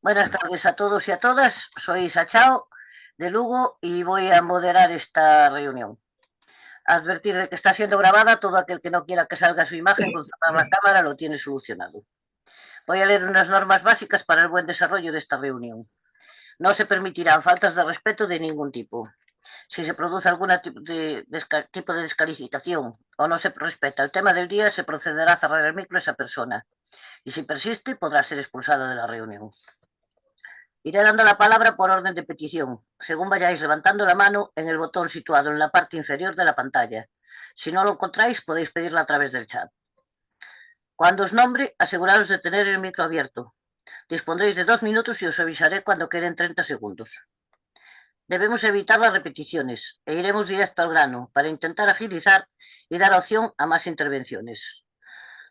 Buenas tardes a todos y a todas. Soy Isa Chao de Lugo y voy a moderar esta reunión. Advertir de que está siendo grabada. Todo aquel que no quiera que salga su imagen con cerrar la cámara lo tiene solucionado. Voy a leer unas normas básicas para el buen desarrollo de esta reunión. No se permitirán faltas de respeto de ningún tipo. Si se produce algún tipo de descalificación o no se respeta el tema del día, se procederá a cerrar el micro a esa persona. Y si persiste, podrá ser expulsada de la reunión. Iré dando la palabra por orden de petición, según vayáis levantando la mano en el botón situado en la parte inferior de la pantalla. Si no lo encontráis, podéis pedirla a través del chat. Cuando os nombre, aseguraos de tener el micro abierto. Dispondréis de 2 minutos y os avisaré cuando queden 30 segundos. Debemos evitar las repeticiones e iremos directo al grano para intentar agilizar y dar opción a más intervenciones.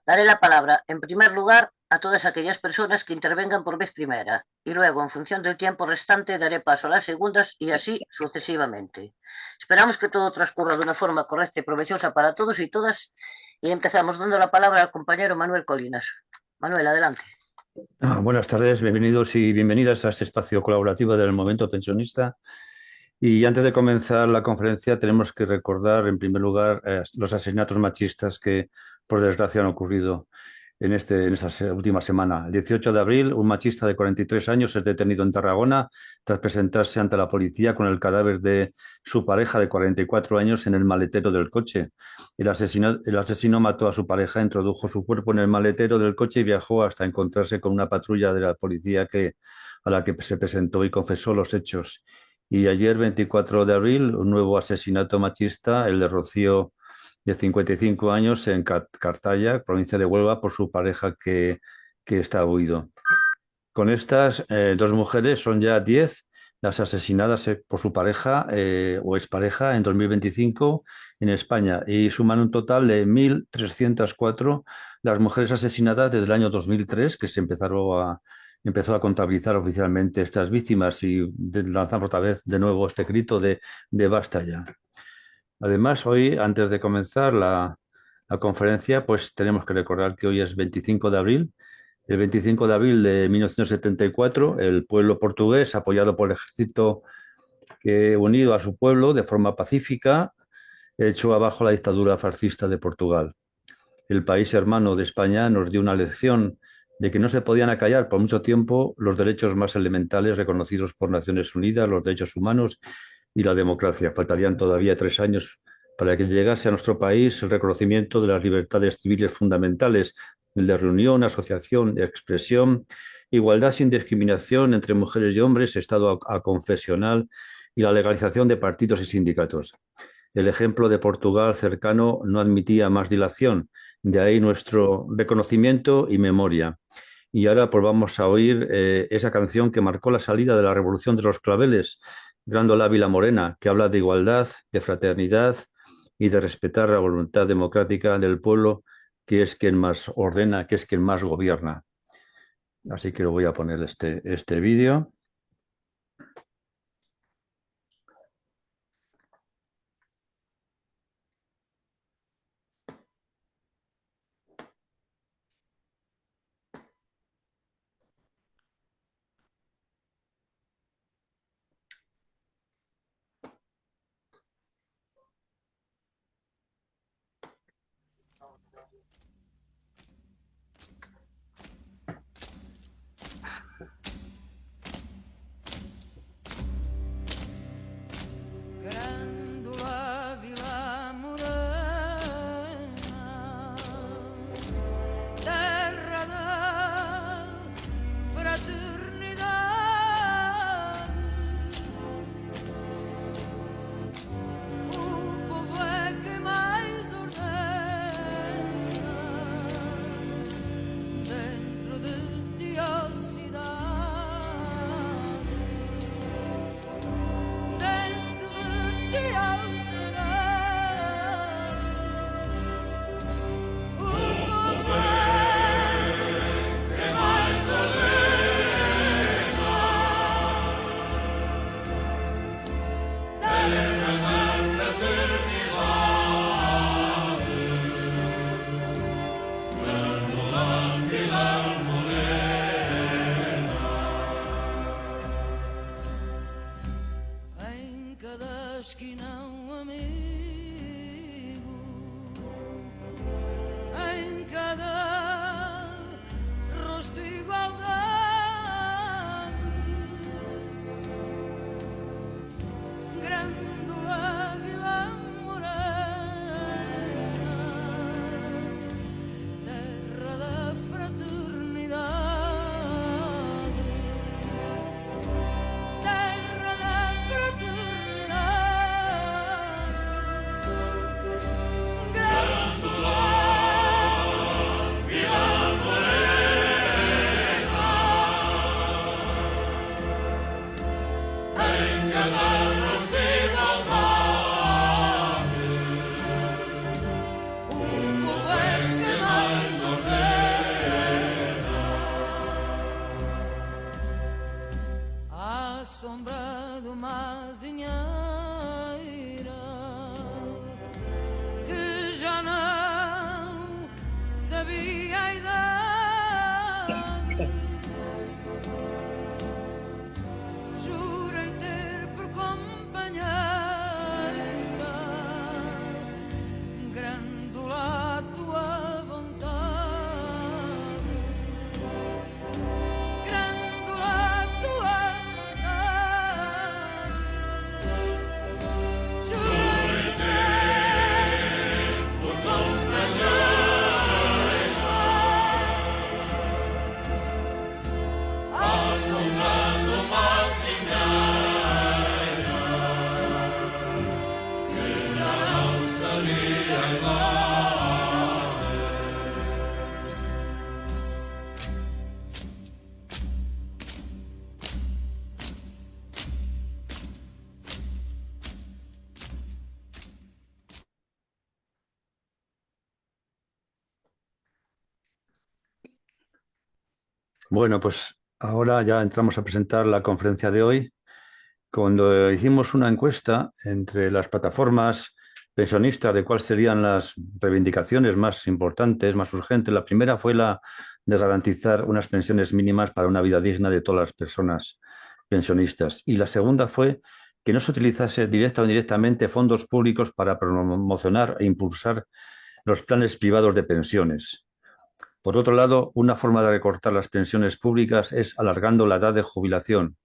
Daré la palabra, en primer lugar, a todas aquellas personas que intervengan por vez primera y luego, en función del tiempo restante, daré paso a las segundas y así sucesivamente. Esperamos que todo transcurra de una forma correcta y provechosa para todos y todas y empezamos dando la palabra al compañero Manuel Colinas. Manuel, adelante. Buenas tardes, bienvenidos y bienvenidas a este espacio colaborativo del Movimiento Pensionista. Y antes de comenzar la conferencia, tenemos que recordar, en primer lugar, los asesinatos machistas que, por desgracia, han ocurrido en esta última semana. El 18 de abril, un machista de 43 años es detenido en Tarragona tras presentarse ante la policía con el cadáver de su pareja de 44 años en el maletero del coche. El asesino mató a su pareja, introdujo su cuerpo en el maletero del coche y viajó hasta encontrarse con una patrulla de la policía a la que se presentó y confesó los hechos. Y ayer, 24 de abril, un nuevo asesinato machista, el de Rocío, de 55 años, en Cartaya, provincia de Huelva, por su pareja que está huido. Con estas dos mujeres son ya 10 las asesinadas por su pareja o expareja en 2025 en España y suman un total de 1.304 las mujeres asesinadas desde el año 2003, que empezó a contabilizar oficialmente estas víctimas y lanzamos otra vez de nuevo este grito de basta ya. Además, hoy, antes de comenzar la conferencia, pues tenemos que recordar que hoy es 25 de abril. El 25 de abril de 1974, el pueblo portugués, apoyado por el ejército que, unido a su pueblo de forma pacífica, echó abajo la dictadura fascista de Portugal. El país hermano de España nos dio una lección de que no se podían acallar por mucho tiempo los derechos más elementales reconocidos por Naciones Unidas, los derechos humanos y la democracia. Faltarían todavía 3 años para que llegase a nuestro país el reconocimiento de las libertades civiles fundamentales, el de reunión, asociación, expresión, igualdad sin discriminación entre mujeres y hombres, estado aconfesional y la legalización de partidos y sindicatos. El ejemplo de Portugal cercano no admitía más dilación, de ahí nuestro reconocimiento y memoria. Y ahora pues vamos a oír esa canción que marcó la salida de la Revolución de los Claveles, Grándola Vila Morena, que habla de igualdad, de fraternidad y de respetar la voluntad democrática del pueblo, que es quien más ordena, que es quien más gobierna. Así que lo voy a poner este vídeo. Bueno, pues ahora ya entramos a presentar la conferencia de hoy. Cuando hicimos una encuesta entre las plataformas pensionistas de cuáles serían las reivindicaciones más importantes, más urgentes, la primera fue la de garantizar unas pensiones mínimas para una vida digna de todas las personas pensionistas. Y la segunda fue que no se utilizase directa o indirectamente fondos públicos para promocionar e impulsar los planes privados de pensiones. Por otro lado, una forma de recortar las pensiones públicas es alargando la edad de jubilación.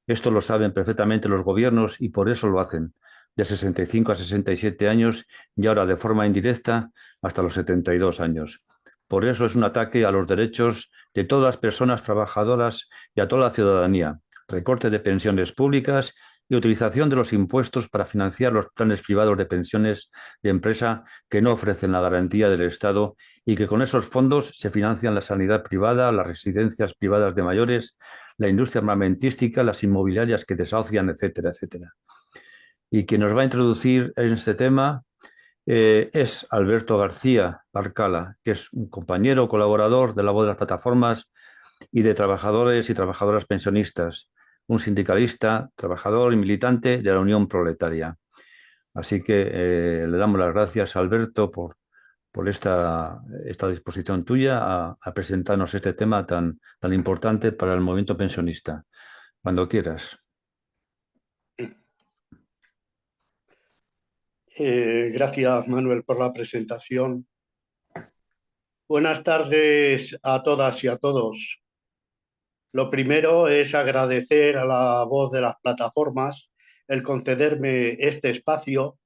Esto lo saben perfectamente los gobiernos y por eso lo hacen, de 65 a 67 años y ahora de forma indirecta hasta los 72 años. Por eso es un ataque a los derechos de todas las personas trabajadoras y a toda la ciudadanía. Recorte de pensiones públicas y utilización de los impuestos para financiar los planes privados de pensiones de empresa que no ofrecen la garantía del Estado y que con esos fondos se financian la sanidad privada, las residencias privadas de mayores, la industria armamentística, las inmobiliarias que desahucian, etcétera, etcétera. Y quien nos va a introducir en este tema es Alberto García Barcala, que es un compañero, colaborador de la voz de las plataformas y de trabajadores y trabajadoras pensionistas, un sindicalista, trabajador y militante de la Unión Proletaria. Así que le damos las gracias a Alberto por esta disposición tuya a presentarnos este tema tan importante para el movimiento pensionista. Cuando quieras. Gracias, Manuel, por la presentación. Buenas tardes a todas y a todos. Lo primero es agradecer a la voz de las plataformas el concederme este espacio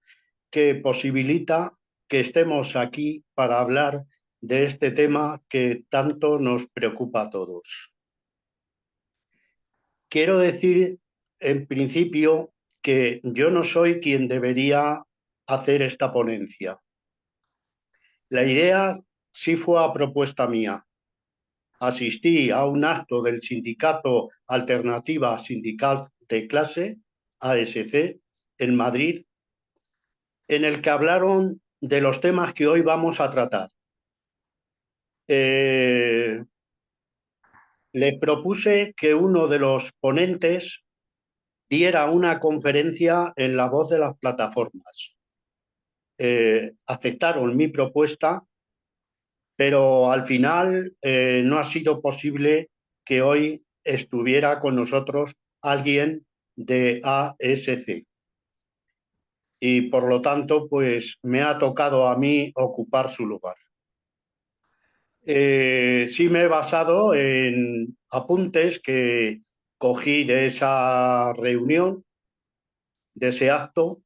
que posibilita que estemos aquí para hablar de este tema que tanto nos preocupa a todos. Quiero decir, en principio, que yo no soy quien debería hacer esta ponencia. La idea sí fue a propuesta mía. Asistí a un acto del sindicato Alternativa Sindical de Clase, ASC, en Madrid, en el que hablaron de los temas que hoy vamos a tratar. Les propuse que uno de los ponentes diera una conferencia en la voz de las plataformas. Aceptaron mi propuesta, pero al final no ha sido posible que hoy estuviera con nosotros alguien de ASC. Y por lo tanto, pues me ha tocado a mí ocupar su lugar. Sí me he basado en apuntes que cogí de esa reunión, de ese acto,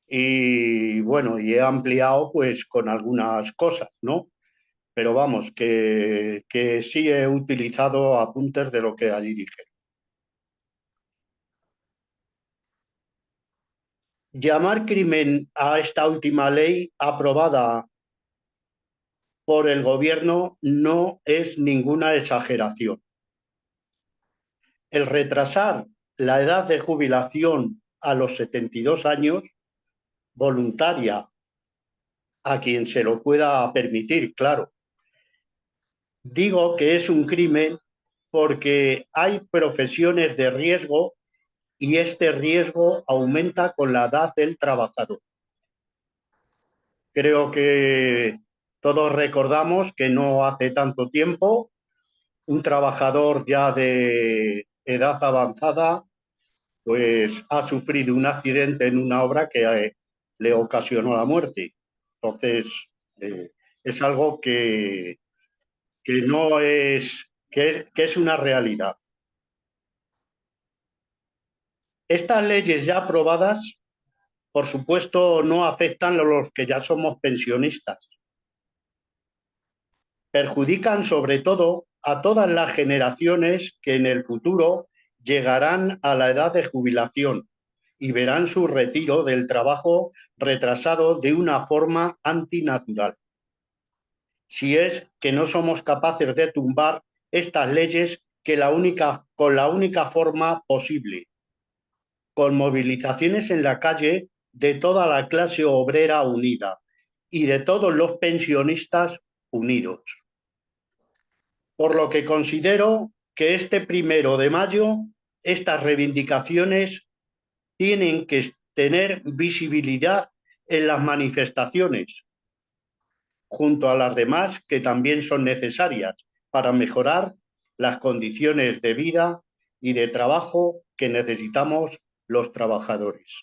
y bueno, y he ampliado pues con algunas cosas, ¿no? Pero vamos, que sí he utilizado apuntes de lo que allí dije. Llamar crimen a esta última ley aprobada por el Gobierno no es ninguna exageración. El retrasar la edad de jubilación a los 72 años, voluntaria, a quien se lo pueda permitir, claro. Digo que es un crimen porque hay profesiones de riesgo y este riesgo aumenta con la edad del trabajador. Creo que todos recordamos que no hace tanto tiempo un trabajador ya de edad avanzada pues ha sufrido un accidente en una obra que le ocasionó la muerte. Entonces, es algo que no es, que es una realidad. Estas leyes ya aprobadas, por supuesto, no afectan a los que ya somos pensionistas. Perjudican sobre todo a todas las generaciones que en el futuro llegarán a la edad de jubilación y verán su retiro del trabajo retrasado de una forma antinatural. Si es que no somos capaces de tumbar estas leyes con la única forma posible, con movilizaciones en la calle de toda la clase obrera unida y de todos los pensionistas unidos. por lo que considero que este 1 de mayo estas reivindicaciones tienen que tener visibilidad en las manifestaciones, junto a las demás que también son necesarias para mejorar las condiciones de vida y de trabajo que necesitamos los trabajadores.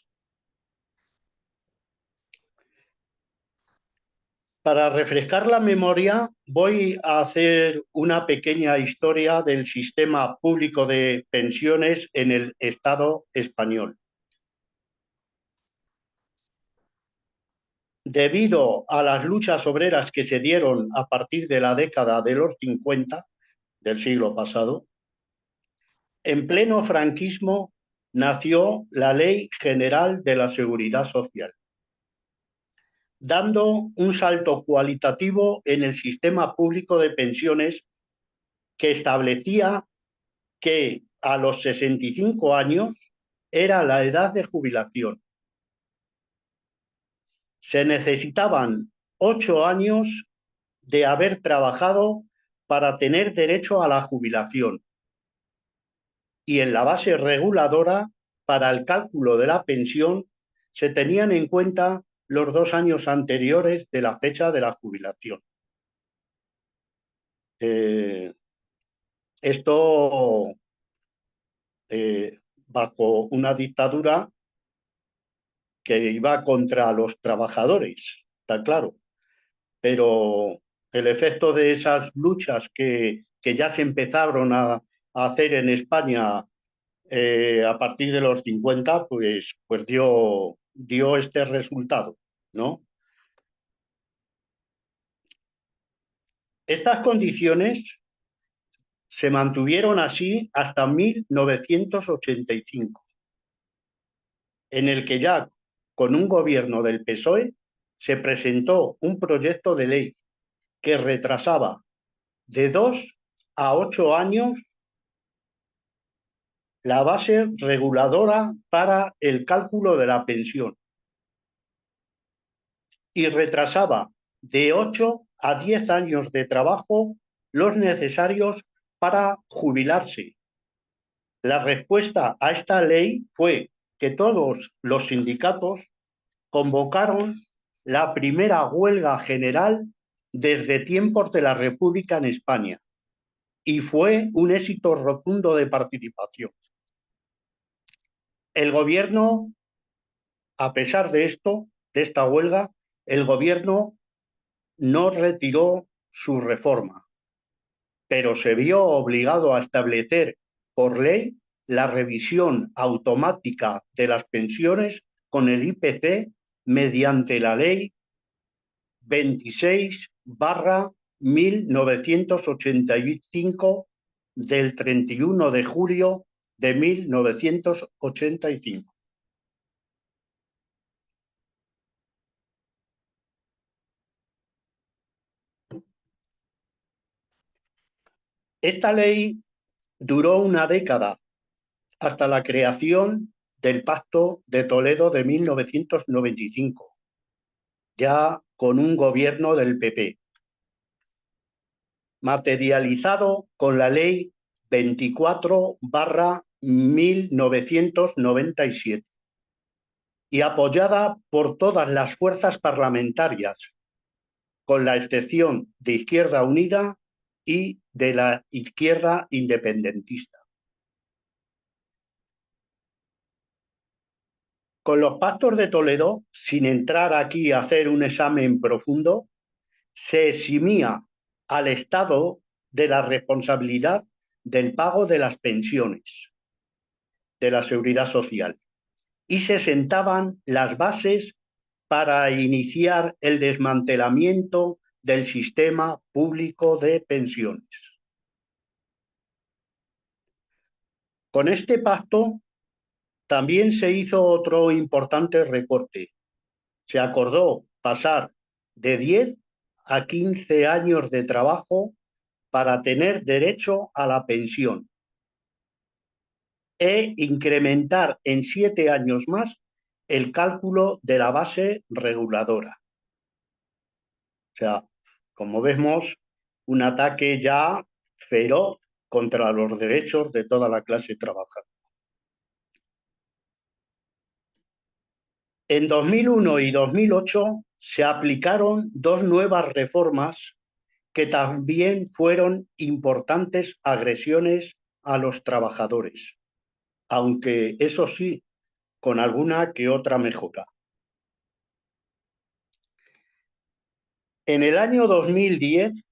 Para refrescar la memoria, voy a hacer una pequeña historia del sistema público de pensiones en el Estado español. Debido a las luchas obreras que se dieron a partir de la década de los 50 del siglo pasado, en pleno franquismo nació la Ley General de la Seguridad Social, dando un salto cualitativo en el sistema público de pensiones que establecía que a los 65 años era la edad de jubilación. Se necesitaban 8 años de haber trabajado para tener derecho a la jubilación. Y en la base reguladora, para el cálculo de la pensión, se tenían en cuenta los 2 años anteriores de la fecha de la jubilación. Esto bajo una dictadura que iba contra los trabajadores, está claro, pero el efecto de esas luchas que ya se empezaron a hacer en España a partir de los 50, pues dio este resultado, ¿no? Estas condiciones se mantuvieron así hasta 1985, en el que ya con un gobierno del PSOE se presentó un proyecto de ley que retrasaba de 2 a 8 años la base reguladora para el cálculo de la pensión y retrasaba de 8 a 10 años de trabajo los necesarios para jubilarse. La respuesta a esta ley fue que todos los sindicatos convocaron la primera huelga general desde tiempos de la República en España y fue un éxito rotundo de participación. El gobierno, a pesar de esto, de esta huelga, el gobierno no retiró su reforma, pero se vio obligado a establecer por ley la revisión automática de las pensiones con el IPC mediante la ley 26/1985 del 31 de julio de 1985. Esta ley duró una década hasta la creación del Pacto de Toledo de 1995, ya con un gobierno del PP, materializado con la Ley 24/1997 y apoyada por todas las fuerzas parlamentarias, con la excepción de Izquierda Unida y de la izquierda independentista. Con los pactos de Toledo, sin entrar aquí a hacer un examen profundo, se eximía al Estado de la responsabilidad del pago de las pensiones de la Seguridad Social y se sentaban las bases para iniciar el desmantelamiento del sistema público de pensiones. Con este pacto también se hizo otro importante recorte. Se acordó pasar de 10 a 15 años de trabajo para tener derecho a la pensión e incrementar en 7 años más el cálculo de la base reguladora. O sea, como vemos, un ataque ya feroz contra los derechos de toda la clase trabajadora. En 2001 y 2008 se aplicaron dos nuevas reformas que también fueron importantes agresiones a los trabajadores, aunque eso sí, con alguna que otra mejora. En el año 2010,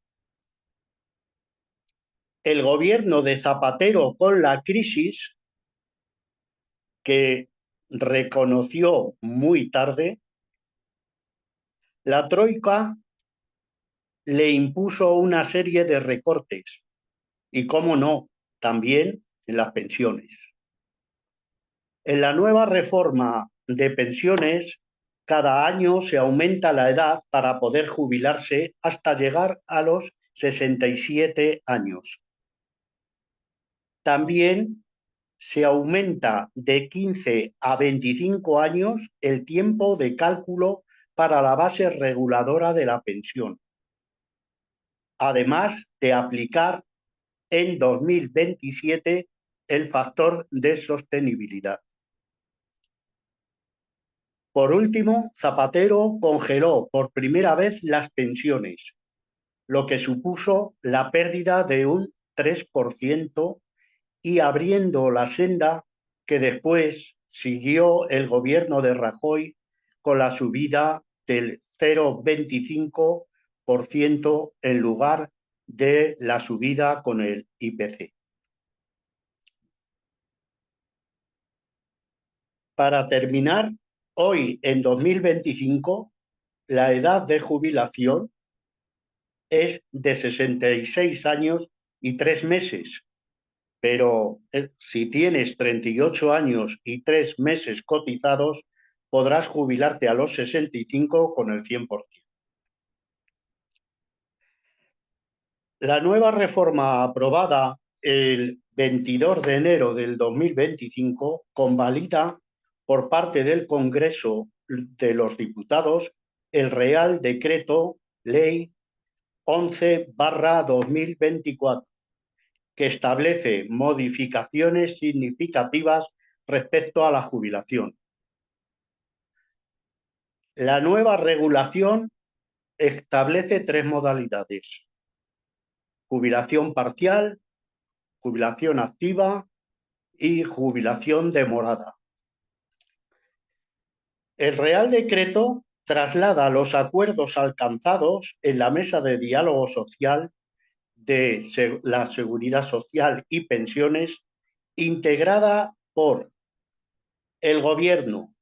el gobierno de Zapatero, con la crisis que reconoció muy tarde, la troika le impuso una serie de recortes y, cómo no, también en las pensiones. En la nueva reforma de pensiones, cada año se aumenta la edad para poder jubilarse hasta llegar a los 67 años. También se aumenta de 15 a 25 años el tiempo de cálculo para la base reguladora de la pensión, además de aplicar en 2027 el factor de sostenibilidad. Por último, Zapatero congeló por primera vez las pensiones, lo que supuso la pérdida de un 3% y abriendo la senda que después siguió el gobierno de Rajoy con la subida del 0,25% en lugar de la subida con el IPC. Para terminar, hoy en 2025, la edad de jubilación es de 66 años y 3 meses, pero si tienes 38 años y 3 meses cotizados, podrás jubilarte a los 65 con el 100%. La nueva reforma aprobada el 22 de enero del 2025 convalida por parte del Congreso de los Diputados el Real Decreto Ley 11/2024, que establece modificaciones significativas respecto a la jubilación. La nueva regulación establece 3 modalidades: jubilación parcial, jubilación activa y jubilación demorada. El Real Decreto traslada los acuerdos alcanzados en la mesa de diálogo social de la Seguridad Social y Pensiones, integrada por el Gobierno,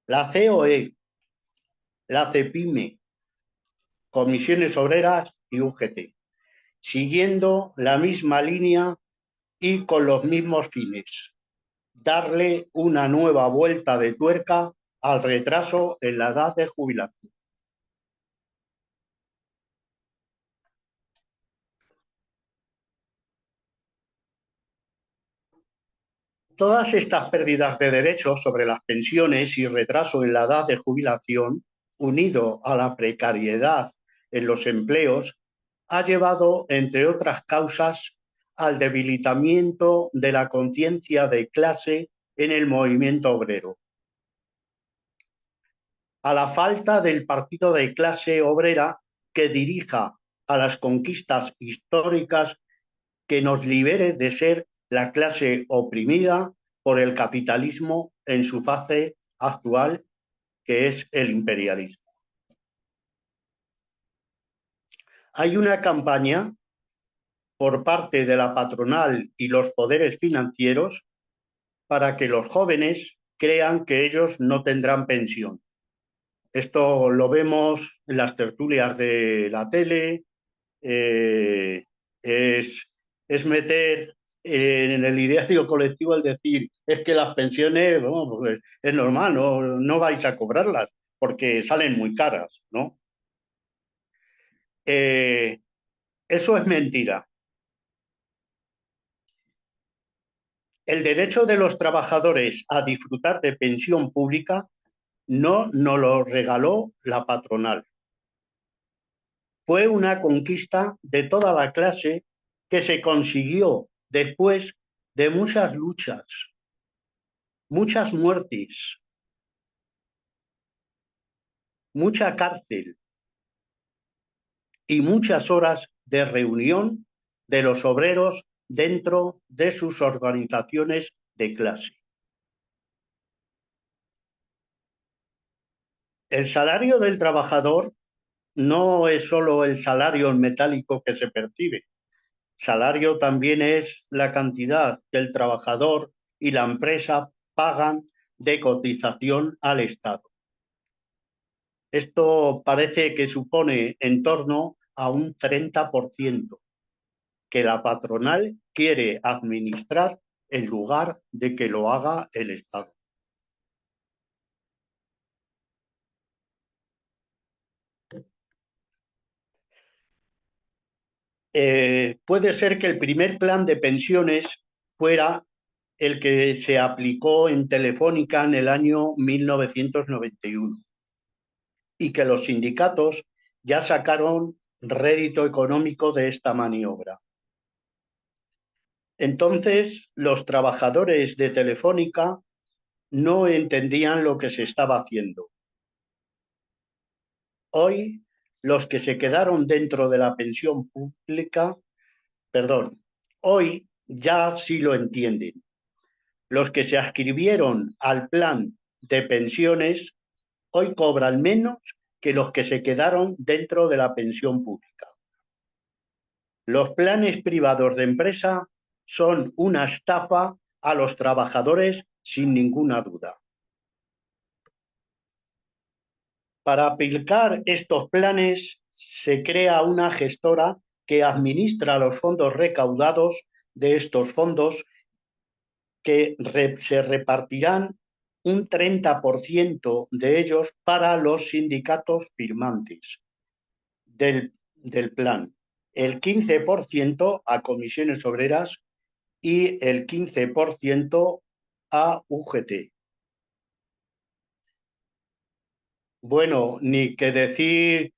la COE, la CEPIME, Comisiones Obreras y UGT, siguiendo la misma línea y con los mismos fines: darle una nueva vuelta de tuerca al retraso en la edad de jubilación. Todas estas pérdidas de derechos sobre las pensiones y retraso en la edad de jubilación, unido a la precariedad en los empleos, ha llevado, entre otras causas, al debilitamiento de la conciencia de clase en el movimiento obrero, a la falta del partido de clase obrera que dirija a las conquistas históricas, que nos libere de ser la clase oprimida por el capitalismo en su fase actual, que es el imperialismo. Hay una campaña por parte de la patronal y los poderes financieros para que los jóvenes crean que ellos no tendrán pensión. Esto lo vemos en las tertulias de la tele, es meter en el ideario colectivo el decir, es que las pensiones, bueno, pues es normal, no vais a cobrarlas porque salen muy caras, ¿no? Eso es mentira. El derecho de los trabajadores a disfrutar de pensión pública no nos lo regaló la patronal. Fue una conquista de toda la clase que se consiguió después de muchas luchas, muchas muertes, mucha cárcel y muchas horas de reunión de los obreros dentro de sus organizaciones de clase. El salario del trabajador no es solo el salario metálico que se percibe. Salario también es la cantidad que el trabajador y la empresa pagan de cotización al Estado. Esto parece que supone en torno a un 30% que la patronal quiere administrar en lugar de que lo haga el Estado. Puede ser que el primer plan de pensiones fuera el que se aplicó en Telefónica en el año 1991 y que los sindicatos ya sacaron rédito económico de esta maniobra. Entonces, los trabajadores de Telefónica no entendían lo que se estaba haciendo. Hoy, los que se quedaron dentro de la pensión pública, hoy ya sí lo entienden. Los que se adscribieron al plan de pensiones hoy cobran menos que los que se quedaron dentro de la pensión pública. Los planes privados de empresa son una estafa a los trabajadores sin ninguna duda. Para aplicar estos planes se crea una gestora que administra los fondos recaudados de estos fondos que se repartirán un 30% de ellos para los sindicatos firmantes del plan, el 15% a comisiones obreras y el 15% a UGT. Bueno, ni que decir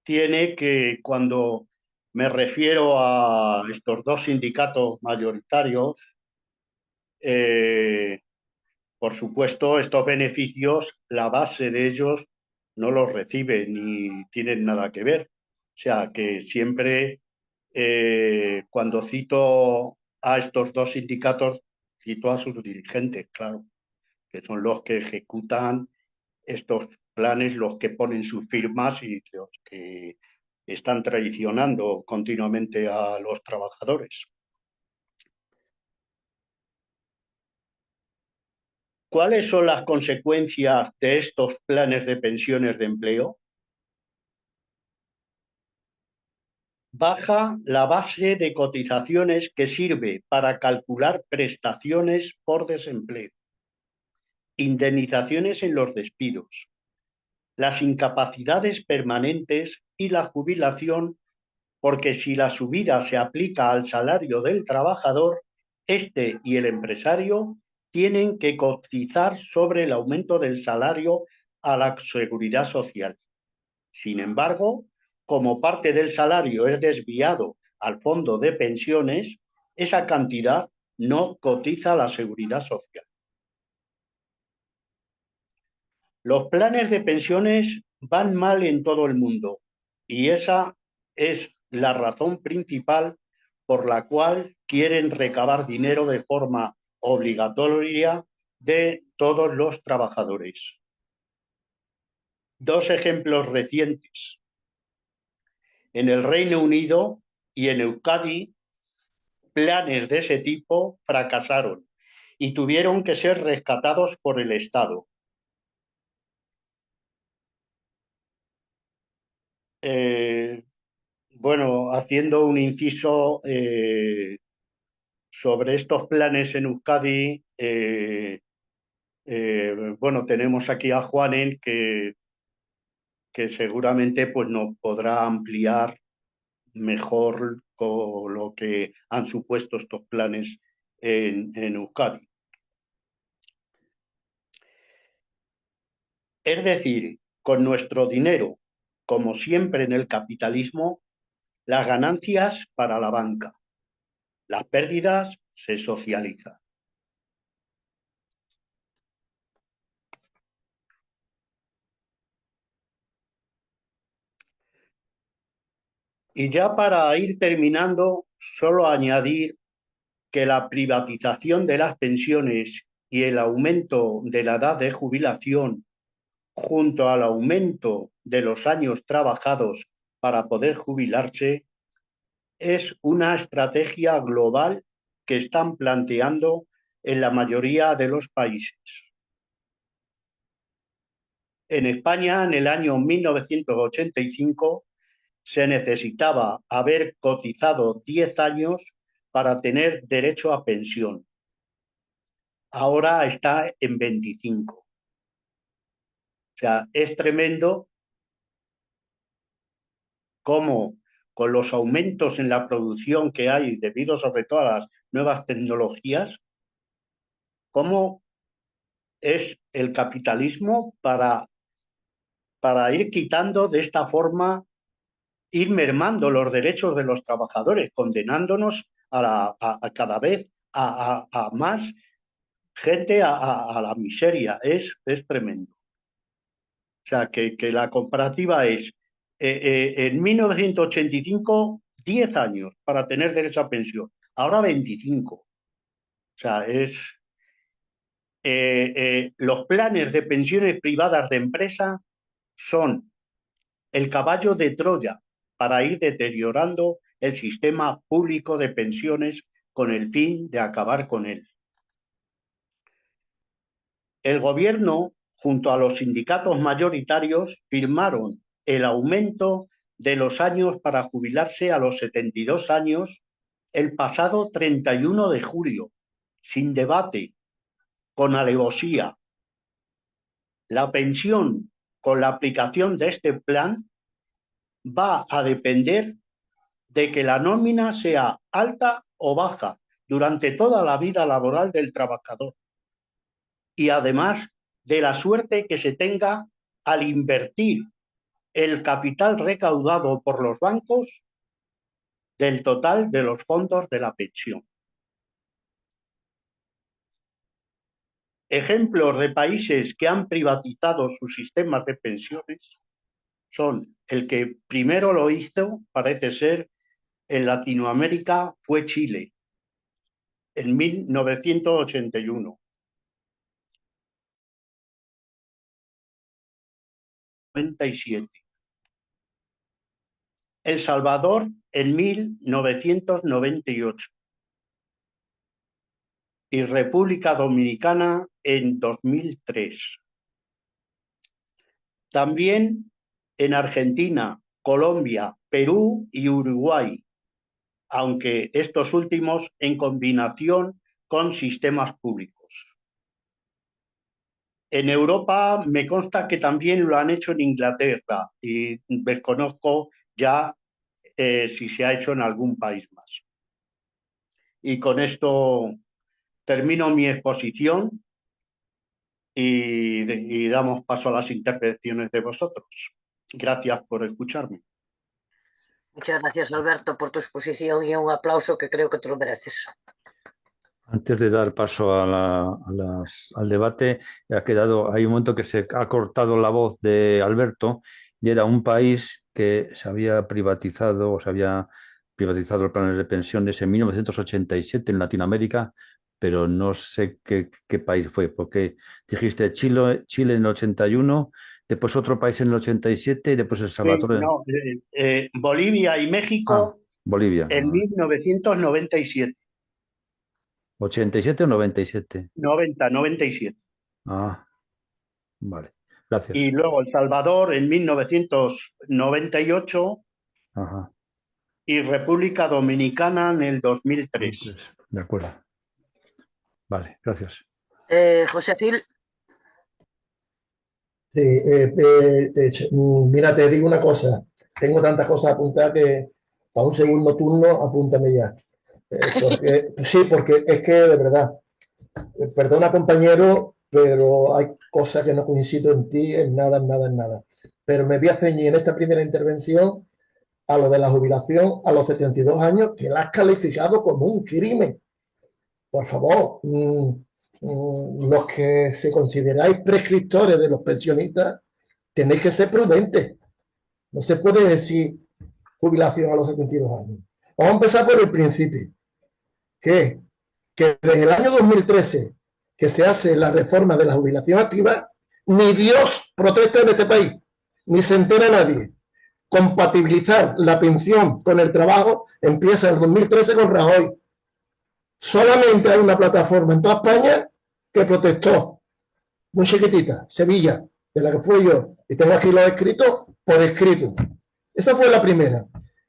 tiene que cuando me refiero a estos dos sindicatos mayoritarios, por supuesto, estos beneficios, la base de ellos no los recibe ni tienen nada que ver. O sea, que siempre cuando cito a estos dos sindicatos, cito a sus dirigentes, claro, que son los que ejecutan estos planes, los que ponen sus firmas y los que están traicionando continuamente a los trabajadores. ¿Cuáles son las consecuencias de estos planes de pensiones de empleo? Baja la base de cotizaciones que sirve para calcular prestaciones por desempleo, indemnizaciones en los despidos, las incapacidades permanentes y la jubilación, porque si la subida se aplica al salario del trabajador, este y el empresario tienen que cotizar sobre el aumento del salario a la seguridad social. Sin embargo, como parte del salario es desviado al fondo de pensiones, esa cantidad no cotiza a la seguridad social. Los planes de pensiones van mal en todo el mundo y esa es la razón principal por la cual quieren recabar dinero de forma obligatoria de todos los trabajadores. Dos ejemplos recientes. En el Reino Unido y en Euskadi, planes de ese tipo fracasaron y tuvieron que ser rescatados por el Estado. Bueno, haciendo un inciso sobre estos planes en Euskadi, bueno, tenemos aquí a Juanen que seguramente pues, nos podrá ampliar mejor con lo que han supuesto estos planes en Euskadi. Es decir, con nuestro dinero, como siempre en el capitalismo, las ganancias para la banca, las pérdidas se socializan. Y ya para ir terminando, solo añadir que la privatización de las pensiones y el aumento de la edad de jubilación, junto al aumento de los años trabajados para poder jubilarse, es una estrategia global que están planteando en la mayoría de los países. En España, en el año 1985, se necesitaba haber cotizado 10 años para tener derecho a pensión. Ahora está en 25. O sea, es tremendo cómo con los aumentos en la producción que hay debido sobre todo a las nuevas tecnologías, cómo es el capitalismo para ir quitando de esta forma, ir mermando los derechos de los trabajadores, condenándonos a cada vez a más gente a la miseria. Es tremendo. O sea, que la comparativa es, en 1985, 10 años para tener derecho a pensión, ahora 25. O sea, los planes de pensiones privadas de empresa son el caballo de Troya para ir deteriorando el sistema público de pensiones con el fin de acabar con él. El gobierno, junto a los sindicatos mayoritarios, firmaron el aumento de los años para jubilarse a los 72 años el pasado 31 de julio, sin debate, con alevosía. La pensión con la aplicación de este plan va a depender de que la nómina sea alta o baja durante toda la vida laboral del trabajador y además de la suerte que se tenga al invertir el capital recaudado por los bancos del total de los fondos de la pensión. Ejemplos de países que han privatizado sus sistemas de pensiones son el que primero lo hizo, parece ser, en Latinoamérica fue Chile, en 1981. 97. El Salvador en 1998 y República Dominicana en 2003. También en Argentina, Colombia, Perú y Uruguay, aunque estos últimos en combinación con sistemas públicos. En Europa me consta que también lo han hecho en Inglaterra y desconozco ya si se ha hecho en algún país más. Y con esto termino mi exposición y damos paso a las intervenciones de vosotros. Gracias por escucharme. Muchas gracias, Alberto, por tu exposición y un aplauso que creo que te lo mereces. Antes de dar paso al debate, hay un momento que se ha cortado la voz de Alberto y era un país que se había privatizado los planes de pensiones en 1987 en Latinoamérica, pero no sé qué país fue, porque dijiste Chile en el 81, después otro país en el 87 y después El Salvador. No, Bolivia y México Bolivia. en 1997. ¿87 o 97? 97. Vale, gracias. Y luego El Salvador en 1998. Ajá. Y República Dominicana en el 2003. De acuerdo. Vale, gracias. José Phil. Sí, mira, te digo una cosa. Tengo tantas cosas apuntadas que para un segundo turno apúntame ya. Porque es que de verdad, perdona compañero, pero hay cosas que no coincido en ti, en nada. Pero me voy a ceñir en esta primera intervención a lo de la jubilación a los 72 años, que la has calificado como un crimen. Por favor, los que se consideráis prescriptores de los pensionistas, tenéis que ser prudentes. No se puede decir jubilación a los 72 años. Vamos a empezar por el principio, que desde el año 2013 que se hace la reforma de la jubilación activa, ni Dios protesta en este país, ni se entera nadie. Compatibilizar la pensión con el trabajo empieza en el 2013 con Rajoy. Solamente hay una plataforma en toda España que protestó, muy chiquitita, Sevilla, de la que fui yo, y tengo aquí los escritos por escrito. Esa fue la primera.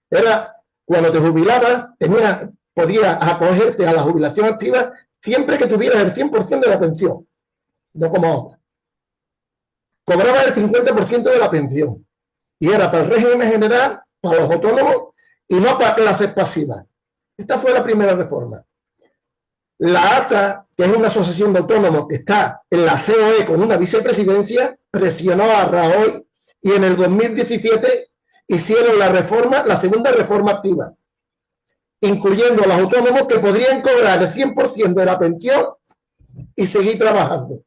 Era cuando te jubilabas, podías acogerte a la jubilación activa siempre que tuvieras el 100% de la pensión, no como ahora. Cobrabas el 50% de la pensión y era para el régimen general, para los autónomos y no para clases pasivas. Esta fue la primera reforma. La ATA, que es una asociación de autónomos que está en la COE con una vicepresidencia, presionó a Rajoy y en el 2017 hicieron la segunda reforma activa, incluyendo a los autónomos que podrían cobrar el 100% de la pensión y seguir trabajando.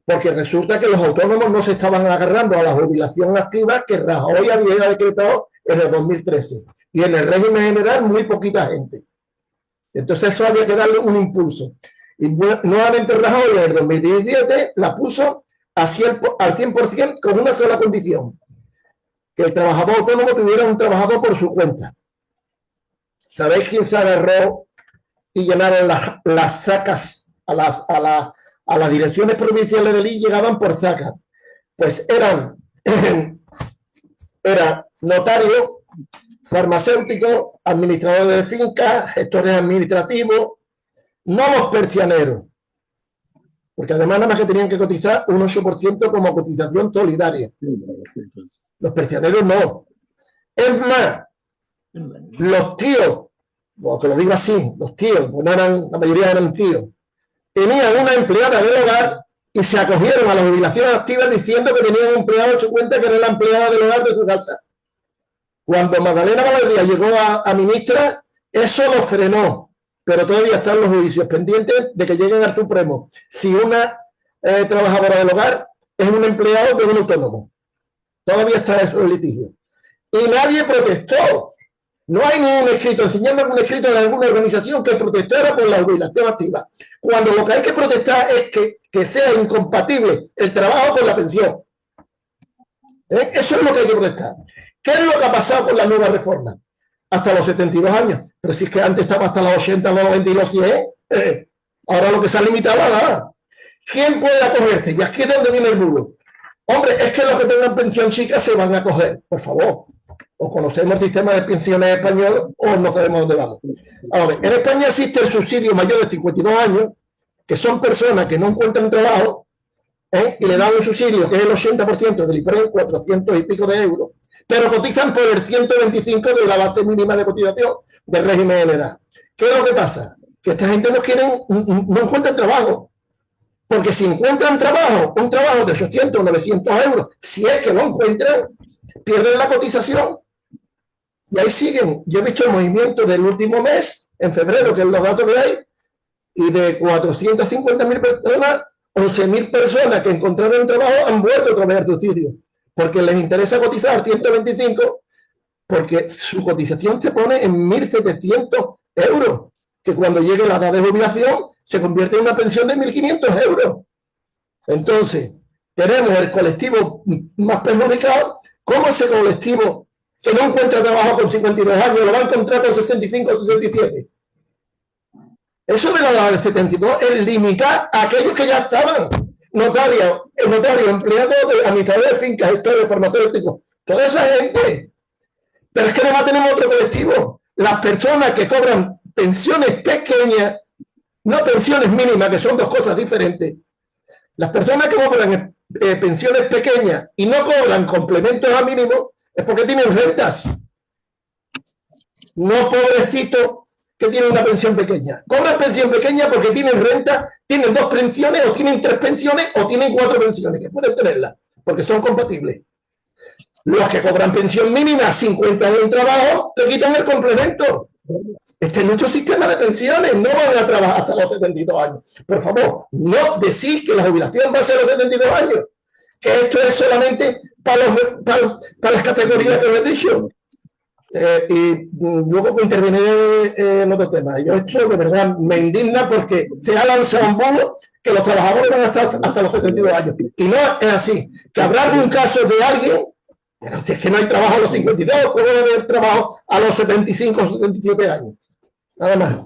Porque resulta que los autónomos no se estaban agarrando a la jubilación activa que Rajoy había decretado en el 2013. Y en el régimen general muy poquita gente. Entonces eso había que darle un impulso. Y nuevamente Rajoy en el 2017 la puso al 100% con una sola condición: que el trabajador autónomo tuviera un trabajador por su cuenta. ¿Sabéis quién se agarró y llenaron las sacas a las direcciones provinciales del INS? Llegaban por sacas. Pues eran notarios, farmacéuticos, administradores de fincas, gestores administrativos, no los persianeros, porque además nada más que tenían que cotizar un 8% como cotización solidaria. Los persianeros no. Es más, los tíos, o que lo digo así, los tíos, pues no eran, la mayoría eran tíos, tenían una empleada del hogar y se acogieron a la jubilación activa diciendo que tenían un empleado en su cuenta que era la empleada del hogar de su casa. Cuando Magdalena Valdía llegó a ministra, eso lo frenó, pero todavía están los juicios pendientes de que lleguen al Supremo. Si una trabajadora del hogar es un empleado de un autónomo, todavía está eso en litigio. Y nadie protestó. No hay ningún escrito, enseñarme algún escrito de alguna organización que protestara por la jubilación activa. Cuando lo que hay que protestar es que sea incompatible el trabajo con la pensión. Eso es lo que hay que protestar. ¿Qué es lo que ha pasado con la nueva reforma? Hasta los 72 años. Pero si es que antes estaba hasta los 80, los 90 y los 100. Ahora lo que se ha limitado a nada. ¿Quién puede acogerse? Y aquí es donde viene el bulo. Hombre, es que los que tengan pensión chica se van a acoger. Por favor. O conocemos el sistema de pensiones español o no sabemos dónde vamos. Ahora, en España existe el subsidio mayor de 52 años, que son personas que no encuentran trabajo, y le dan un subsidio que es el 80% del IPREM, 400 y pico de euros, pero cotizan por el 125 de la base mínima de cotización del régimen general. ¿Qué es lo que pasa? Que esta gente no encuentran trabajo. Porque si encuentran trabajo, un trabajo de 800 o 900 euros, si es que lo encuentran, pierden la cotización. Y ahí siguen. Yo he visto el movimiento del último mes, en febrero, que es los datos que hay, y de 450.000 personas, 11.000 personas que encontraron trabajo han vuelto otra vez al subsidio, porque les interesa cotizar 125, porque su cotización se pone en 1.700 euros, que cuando llegue la edad de jubilación se convierte en una pensión de 1.500 euros. Entonces, tenemos el colectivo más perjudicado. ¿Cómo ese colectivo que no encuentra trabajo con 52 años lo va a encontrar con 65 o 67? Eso de la edad de 72 es limitar a aquellos que ya estaban. Notarios, empleados de administradores de fincas, gestores farmacéuticos, toda esa gente. Pero es que además tenemos otro colectivo. Las personas que cobran pensiones pequeñas, no pensiones mínimas, que son dos cosas diferentes. Las personas que cobran pensiones pequeñas y no cobran complementos a mínimo es porque tienen rentas. No pobrecitos que tienen una pensión pequeña. Cobran pensión pequeña porque tienen renta, tienen 2 pensiones, o tienen 3 pensiones, o tienen 4 pensiones, que pueden tenerlas, porque son compatibles. Los que cobran pensión mínima, 50 años de trabajo, le quitan el complemento. Este es nuestro sistema de pensiones, no van a trabajar hasta los 72 años. Por favor, no decir que la jubilación va a ser los 72 años, que esto es solamente para las categorías que os he dicho. Y luego interveniré en otro tema. Yo esto de verdad me indigna porque se ha lanzado un bulo que los trabajadores van a estar hasta los 72 años. Y no es así. Que habrá algún caso de alguien, pero si es que no hay trabajo a los 52, ¿cómo debe haber trabajo a los 75 o 77 años? Nada más.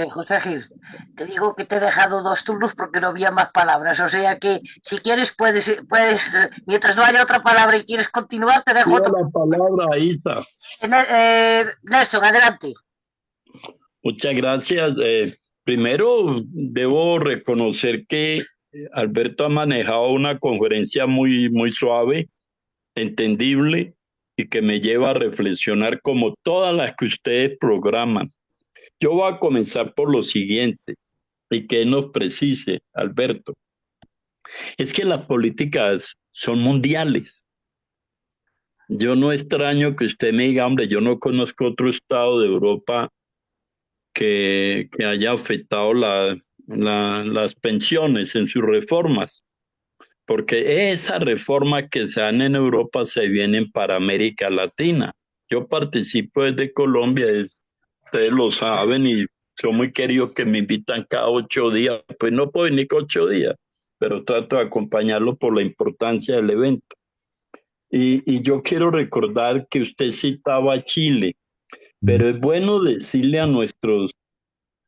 José Gil, te digo que te he dejado 2 turnos porque no había más palabras. O sea que si quieres puedes, mientras no haya otra palabra y quieres continuar, te dejo otro. La palabra, ahí está. Nelson, adelante. Muchas gracias. Primero, debo reconocer que Alberto ha manejado una conferencia muy suave, entendible y que me lleva a reflexionar como todas las que ustedes programan. Yo voy a comenzar por lo siguiente y que nos precise, Alberto. Es que las políticas son mundiales. Yo no extraño que usted me diga, hombre, yo no conozco otro estado de Europa que haya afectado las pensiones en sus reformas, porque esas reformas que se dan en Europa se vienen para América Latina. Yo participo desde Colombia, ustedes lo saben y son muy queridos que me invitan cada 8 días, pues no puedo venir cada 8 días, pero trato de acompañarlo por la importancia del evento. Y yo quiero recordar que usted citaba a Chile, pero es bueno decirle a nuestros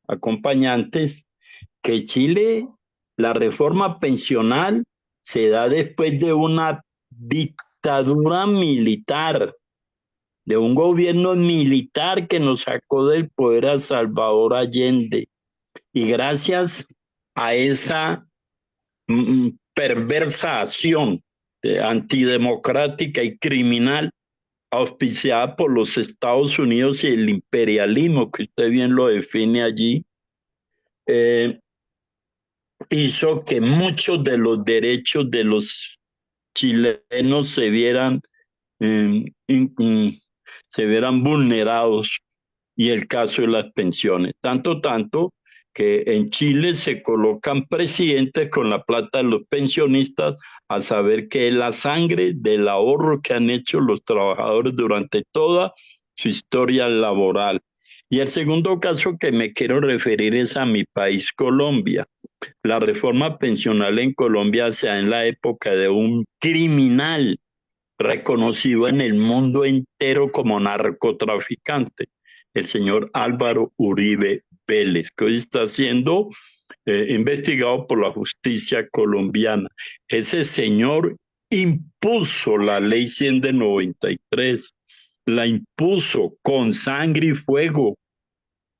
acompañantes que Chile, la reforma pensional se da después de una dictadura militar, de un gobierno militar que nos sacó del poder a Salvador Allende. Y gracias a esa perversa acción antidemocrática y criminal auspiciada por los Estados Unidos y el imperialismo, que usted bien lo define allí, hizo que muchos de los derechos de los chilenos se vieran vulnerados, y el caso de las pensiones. Tanto que en Chile se colocan presidentes con la plata de los pensionistas, a saber que es la sangre del ahorro que han hecho los trabajadores durante toda su historia laboral. Y el segundo caso que me quiero referir es a mi país, Colombia. La reforma pensional en Colombia se da en la época de un criminal reconocido en el mundo entero como narcotraficante, el señor Álvaro Uribe Vélez, que hoy está siendo investigado por la justicia colombiana. Ese señor impuso la ley 100 de 93, la impuso con sangre y fuego,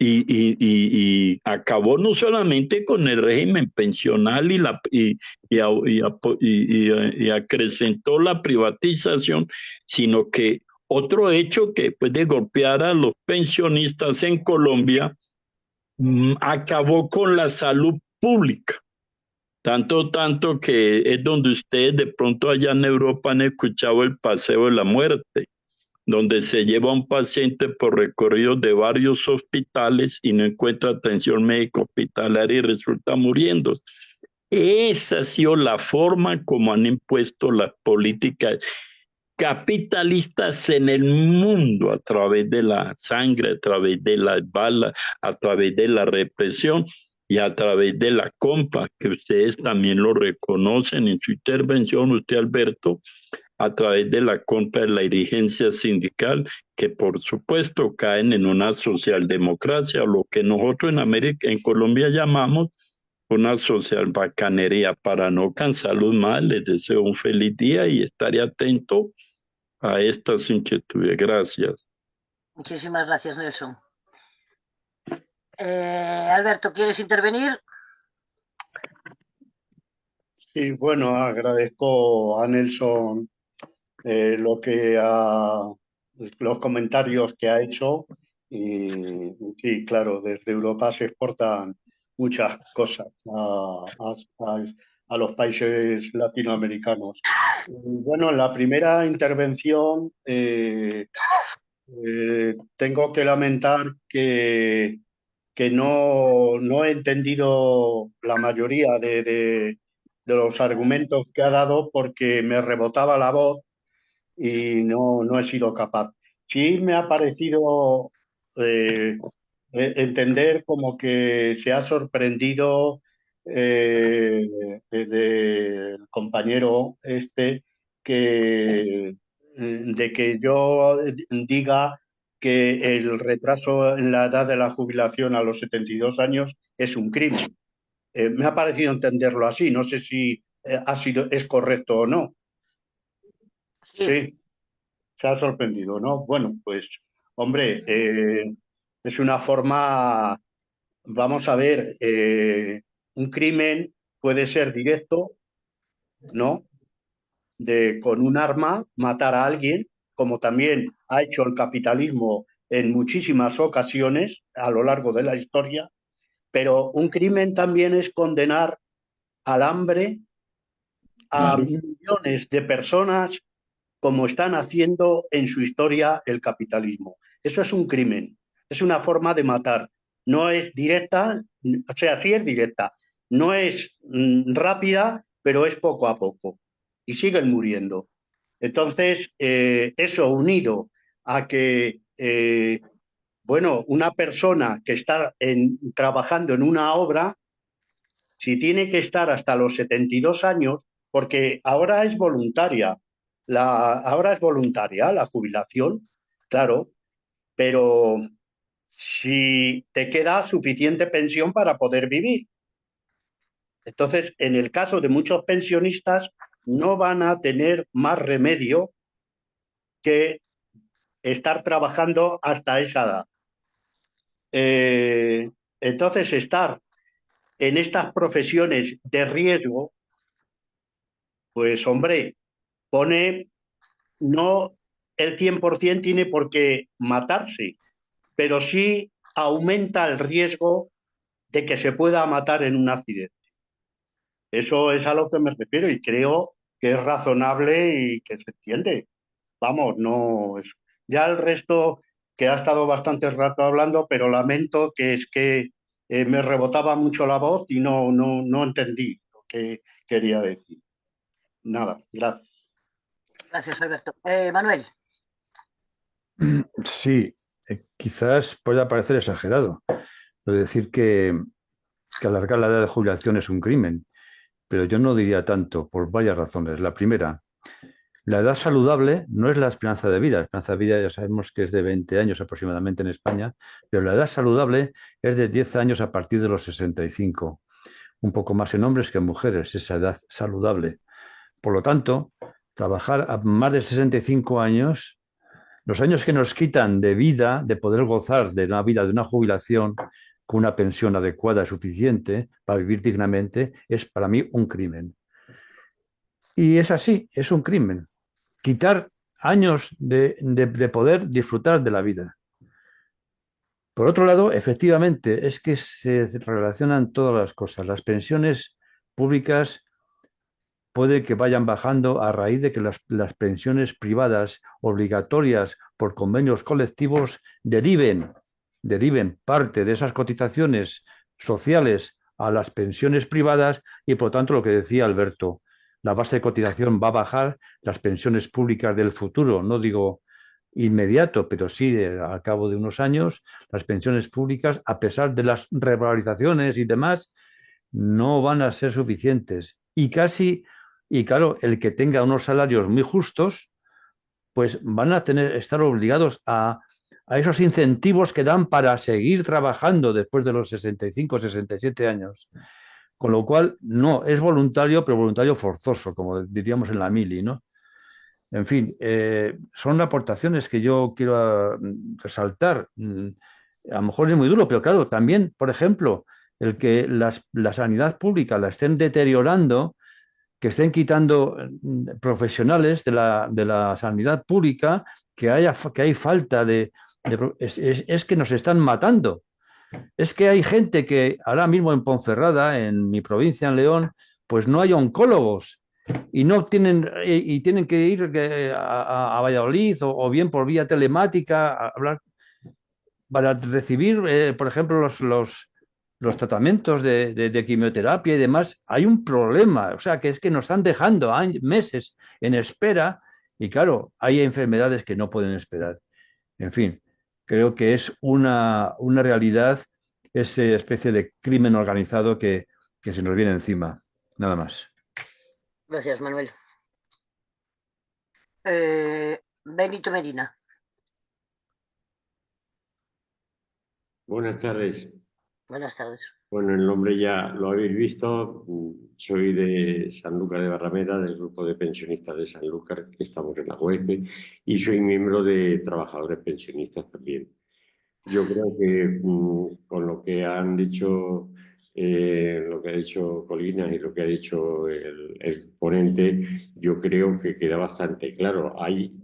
y acabó no solamente con el régimen pensional y acrecentó la privatización, sino que otro hecho que después de golpear a los pensionistas en Colombia, acabó con la salud pública. Tanto que es donde ustedes de pronto allá en Europa han escuchado el paseo de la muerte, donde se lleva a un paciente por recorridos de varios hospitales y no encuentra atención médica hospitalaria y resulta muriendo. Esa ha sido la forma como han impuesto las políticas capitalistas en el mundo, a través de la sangre, a través de las balas, a través de la represión y a través de la compra, que ustedes también lo reconocen en su intervención, usted, Alberto, a través de la compra de la dirigencia sindical, que por supuesto caen en una socialdemocracia, lo que nosotros en Colombia llamamos una social bacanería. Para no cansarlos más, les deseo un feliz día y estaré atento a estas inquietudes. Gracias. Muchísimas gracias, Nelson. Alberto, ¿quieres intervenir? Sí, bueno, agradezco a Nelson los comentarios que ha hecho, y sí, claro, desde Europa se exportan muchas cosas a los países latinoamericanos. Bueno, en la primera intervención tengo que lamentar que no he entendido la mayoría de los argumentos que ha dado porque me rebotaba la voz y no he sido capaz. Sí me ha parecido entender como que se ha sorprendido del compañero este de que yo diga que el retraso en la edad de la jubilación a los 72 años es un crimen. Me ha parecido entenderlo así, no sé si es correcto o no. Sí. Sí, se ha sorprendido, ¿no? Bueno, pues, hombre, es una forma, vamos a ver, un crimen puede ser directo, ¿no? De con un arma matar a alguien, como también ha hecho el capitalismo en muchísimas ocasiones a lo largo de la historia, pero un crimen también es condenar al hambre a millones de personas como están haciendo en su historia el capitalismo. Eso es un crimen, es una forma de matar. No es directa, o sea, sí es directa, no es rápida, pero es poco a poco. Y siguen muriendo. Entonces, eso unido a que, bueno, una persona que está trabajando en una obra, si tiene que estar hasta los 72 años, porque ahora es voluntaria, ahora es voluntaria la jubilación, claro, pero si te queda suficiente pensión para poder vivir. Entonces, en el caso de muchos pensionistas, no van a tener más remedio que estar trabajando hasta esa edad. Entonces, estar en estas profesiones de riesgo, pues hombre, pone, no el 100% tiene por qué matarse, pero sí aumenta el riesgo de que se pueda matar en un accidente. Eso es a lo que me refiero y creo que es razonable y que se entiende. Vamos, no es... Ya el resto, que ha estado bastante rato hablando, pero lamento que es que me rebotaba mucho la voz y no entendí lo que quería decir. Nada, gracias. Gracias, Alberto. Manuel. Sí, quizás pueda parecer exagerado lo de decir que alargar la edad de jubilación es un crimen, pero yo no diría tanto por varias razones. La primera, la edad saludable no es la esperanza de vida. La esperanza de vida ya sabemos que es de 20 años aproximadamente en España, pero la edad saludable es de 10 años a partir de los 65. Un poco más en hombres que en mujeres, esa edad saludable. Por lo tanto, trabajar a más de 65 años, los años que nos quitan de vida, de poder gozar de una vida, de una jubilación, con una pensión adecuada y suficiente para vivir dignamente, es para mí un crimen. Y es así, es un crimen. Quitar años de poder disfrutar de la vida. Por otro lado, efectivamente, es que se relacionan todas las cosas. Las pensiones públicas puede que vayan bajando a raíz de que las pensiones privadas obligatorias por convenios colectivos deriven parte de esas cotizaciones sociales a las pensiones privadas y, por tanto, lo que decía Alberto, la base de cotización va a bajar, las pensiones públicas del futuro, no digo inmediato, pero sí al cabo de unos años, las pensiones públicas, a pesar de las revalorizaciones y demás, no van a ser suficientes. Y claro, el que tenga unos salarios muy justos, pues van a estar obligados a esos incentivos que dan para seguir trabajando después de los 65, 67 años. Con lo cual, no, es voluntario, pero voluntario forzoso, como diríamos en la mili, ¿no? En fin, son aportaciones que yo quiero resaltar. A lo mejor es muy duro, pero claro, también, por ejemplo, el que la sanidad pública la estén deteriorando, que estén quitando profesionales de la sanidad pública, que hay falta es que nos están matando. Es que hay gente que ahora mismo en Ponferrada, en mi provincia, en León, pues no hay oncólogos y no tienen, y tienen que ir a Valladolid o bien por vía telemática a hablar para recibir, por ejemplo, los tratamientos de quimioterapia y demás. Hay un problema, o sea, que es que nos están dejando meses en espera y claro, hay enfermedades que no pueden esperar. En fin, creo que es una realidad, esa especie de crimen organizado que se nos viene encima. Nada más. Gracias, Manuel. Benito Medina. Buenas tardes. Buenas tardes. Bueno, el nombre ya lo habéis visto. Soy de Sanlúcar de Barrameda, del grupo de pensionistas de Sanlúcar, que estamos en la UEP, y soy miembro de trabajadores pensionistas también. Yo creo que con lo que han dicho, lo que ha dicho Colinas y lo que ha dicho el ponente, yo creo que queda bastante claro.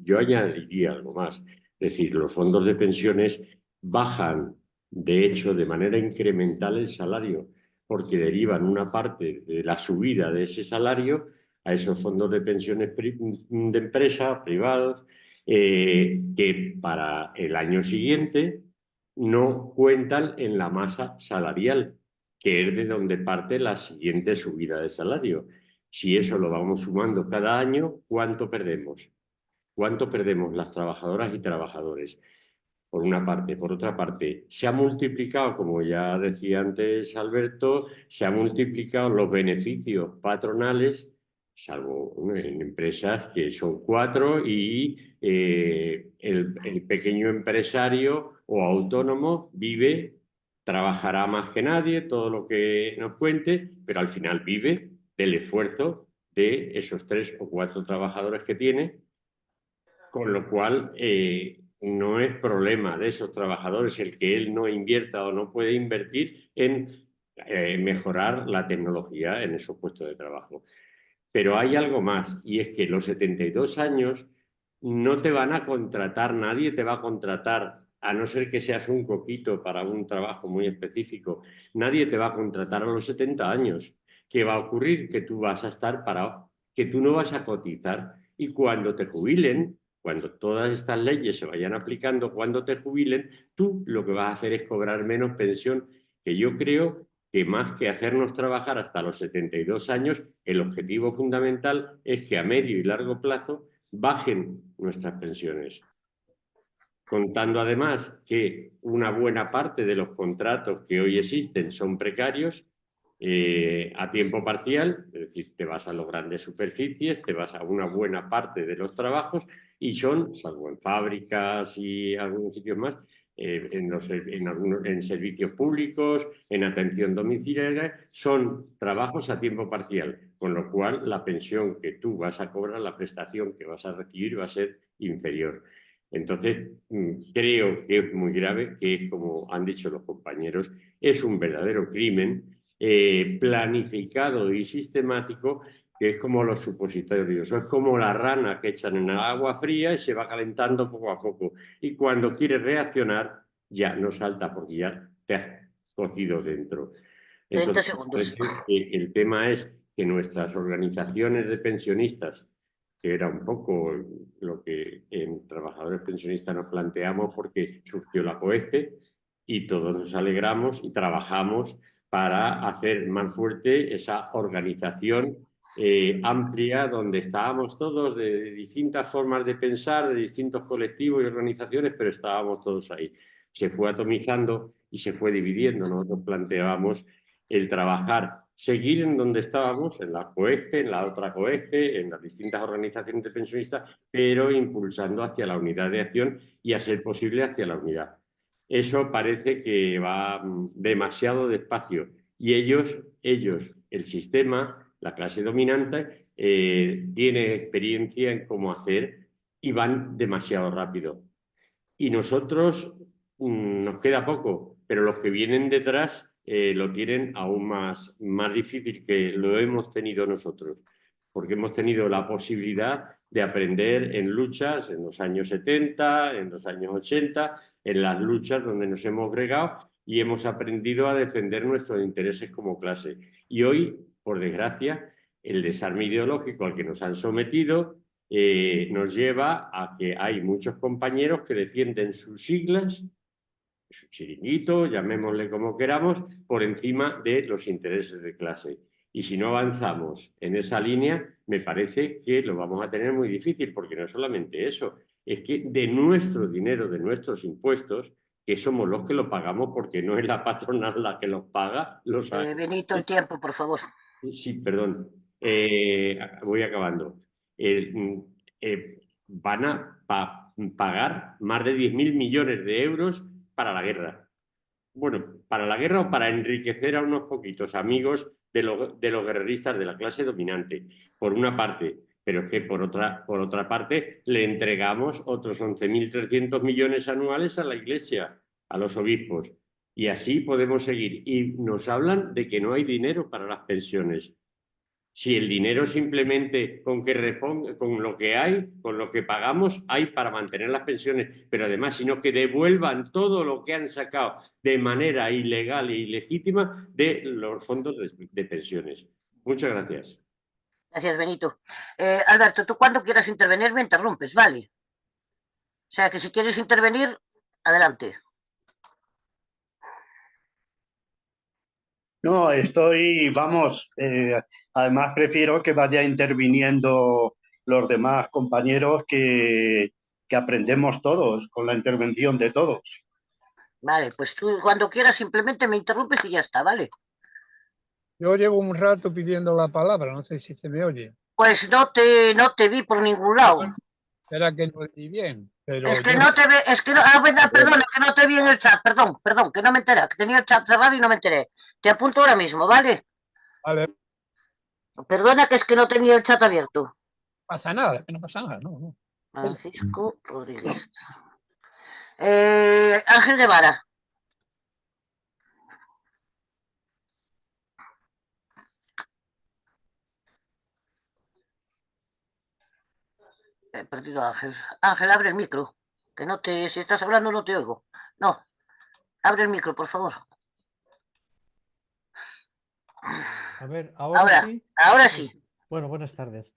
Yo añadiría algo más. Es decir, los fondos de pensiones bajan, de hecho, de manera incremental el salario, porque derivan una parte de la subida de ese salario a esos fondos de pensiones de empresa, privados, que para el año siguiente no cuentan en la masa salarial, que es de donde parte la siguiente subida de salario. Si eso lo vamos sumando cada año, ¿cuánto perdemos? ¿Cuánto perdemos las trabajadoras y trabajadores? Por una parte. Por otra parte, se ha multiplicado, como ya decía antes Alberto, se han multiplicado los beneficios patronales, salvo en empresas que son 4 y el pequeño empresario o autónomo trabajará más que nadie, todo lo que nos cuente, pero al final vive del esfuerzo de esos 3 o 4 trabajadores que tiene, con lo cual no es problema de esos trabajadores el que él no invierta o no puede invertir en mejorar la tecnología en esos puestos de trabajo. Pero hay algo más, y es que los 72 años no te van a contratar, nadie te va a contratar, a no ser que seas un coquito para un trabajo muy específico, nadie te va a contratar a los 70 años. ¿Qué va a ocurrir? Que tú vas a estar parado, que tú no vas a cotizar, y cuando te jubilen, cuando todas estas leyes se vayan aplicando, cuando te jubilen, tú lo que vas a hacer es cobrar menos pensión, que yo creo que más que hacernos trabajar hasta los 72 años, el objetivo fundamental es que a medio y largo plazo bajen nuestras pensiones. Contando además que una buena parte de los contratos que hoy existen son precarios, a tiempo parcial, es decir, te vas a las grandes superficies, te vas a una buena parte de los trabajos y son, salvo en fábricas y algunos sitios más, en servicios públicos, en atención domiciliaria, son trabajos a tiempo parcial, con lo cual la pensión que tú vas a cobrar, la prestación que vas a recibir va a ser inferior. Entonces, creo que es muy grave, que es, como han dicho los compañeros, es un verdadero crimen planificado y sistemático, que es como los supositorios, es como la rana que echan en el agua fría y se va calentando poco a poco. Y cuando quieres reaccionar, ya no salta porque ya te has cocido dentro. 30 segundos. El tema es que nuestras organizaciones de pensionistas, que era un poco lo que en Trabajadores Pensionistas nos planteamos porque surgió la COESPE y todos nos alegramos y trabajamos para hacer más fuerte esa organización amplia donde estábamos todos de distintas formas de pensar, de distintos colectivos y organizaciones, pero estábamos todos ahí. Se fue atomizando y se fue dividiendo. Nosotros planteábamos el trabajar, seguir en donde estábamos, en la COESPE, en la otra COESPE, en las distintas organizaciones de pensionistas, pero impulsando hacia la unidad de acción y, a ser posible, hacia la unidad. Eso parece que va demasiado despacio y ellos, el sistema, la clase dominante, tiene experiencia en cómo hacer y van demasiado rápido. Y nosotros nos queda poco, pero los que vienen detrás lo tienen aún más difícil que lo hemos tenido nosotros, porque hemos tenido la posibilidad de aprender en luchas en los años 70, en los años 80, en las luchas donde nos hemos bregado y hemos aprendido a defender nuestros intereses como clase. Y hoy, por desgracia, el desarme ideológico al que nos han sometido nos lleva a que hay muchos compañeros que defienden sus siglas, su chiringuito, llamémosle como queramos, por encima de los intereses de clase. Y si no avanzamos en esa línea, me parece que lo vamos a tener muy difícil, porque no es solamente eso, es que de nuestro dinero, de nuestros impuestos, que somos los que lo pagamos, porque no es la patronal la que los paga, los Benito, el tiempo, por favor. Sí, perdón. Voy acabando. Van a pagar más de 10.000 millones de euros para la guerra. Bueno, para la guerra o para enriquecer a unos poquitos amigos de los guerreristas de la clase dominante, por una parte. Pero es que por otra parte le entregamos otros 11.300 millones anuales a la Iglesia, a los obispos. Y así podemos seguir. Y nos hablan de que no hay dinero para las pensiones. Si el dinero simplemente con lo que hay, con lo que pagamos, hay para mantener las pensiones, pero además, sino que devuelvan todo lo que han sacado de manera ilegal e ilegítima de los fondos de pensiones. Muchas gracias. Gracias, Benito. Alberto, tú cuando quieras intervenir me interrumpes, ¿vale? O sea que si quieres intervenir, adelante. No, vamos, además prefiero que vaya interviniendo los demás compañeros que aprendemos todos con la intervención de todos. Vale, pues tú cuando quieras simplemente me interrumpes y ya está, ¿vale? Yo llevo un rato pidiendo la palabra, no sé si se me oye. Pues no te vi por ningún lado. Bueno, será que no oí bien, pero Es que yo... no te ve, es que no, perdona, que no te vi en el chat, perdón, que no me enteré, que tenía el chat cerrado y no me enteré. Te apunto ahora mismo, ¿vale? Vale, Perdona que es que no tenía el chat abierto. no pasa nada, que no pasa nada, no. Francisco Rodríguez. Ángel Guevara. He perdido a Ángel. Ángel, abre el micro. Que no te, si estás hablando no te oigo. No, abre el micro, por favor. A ver, ahora sí. Ahora sí. Bueno, buenas tardes.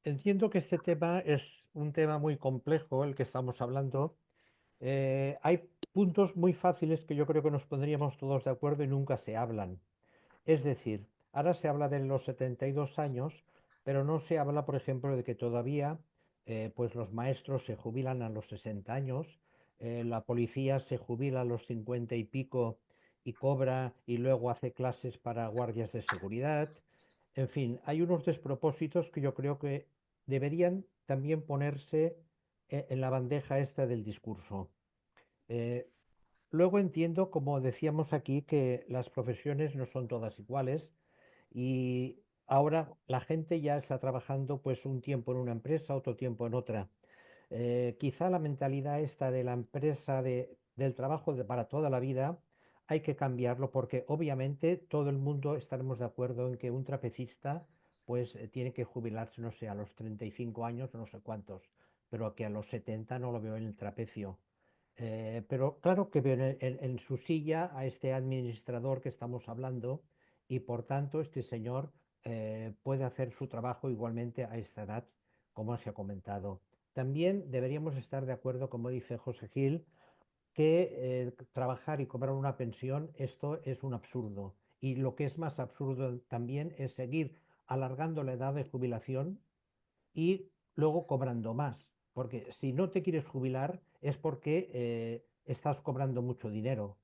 Entiendo que este tema es un tema muy complejo, el que estamos hablando. Hay puntos muy fáciles que yo creo que nos pondríamos todos de acuerdo y nunca se hablan. Es decir, ahora se habla de los 72 años, pero no se habla, por ejemplo, de que todavía pues los maestros se jubilan a los 60 años, la policía se jubila a los 50 y pico y cobra y luego hace clases para guardias de seguridad. En fin, hay unos despropósitos que yo creo que deberían también ponerse en la bandeja esta del discurso. Eh, Luego entiendo, como decíamos aquí, que las profesiones no son todas iguales y ahora la gente ya está trabajando pues un tiempo en una empresa, otro tiempo en otra. Quizá la mentalidad esta de la empresa, del trabajo para toda la vida, hay que cambiarlo porque obviamente todo el mundo estaremos de acuerdo en que un trapecista pues tiene que jubilarse, no sé, a los 35 años, no sé cuántos, pero que a los 70 no lo veo en el trapecio. Pero claro que veo en su silla a este administrador que estamos hablando y por tanto este señor puede hacer su trabajo igualmente a esta edad, como se ha comentado. También deberíamos estar de acuerdo, como dice José Gil, que trabajar y cobrar una pensión, esto es un absurdo. Y lo que es más absurdo también es seguir alargando la edad de jubilación y luego cobrando más. Porque si no te quieres jubilar es porque estás cobrando mucho dinero.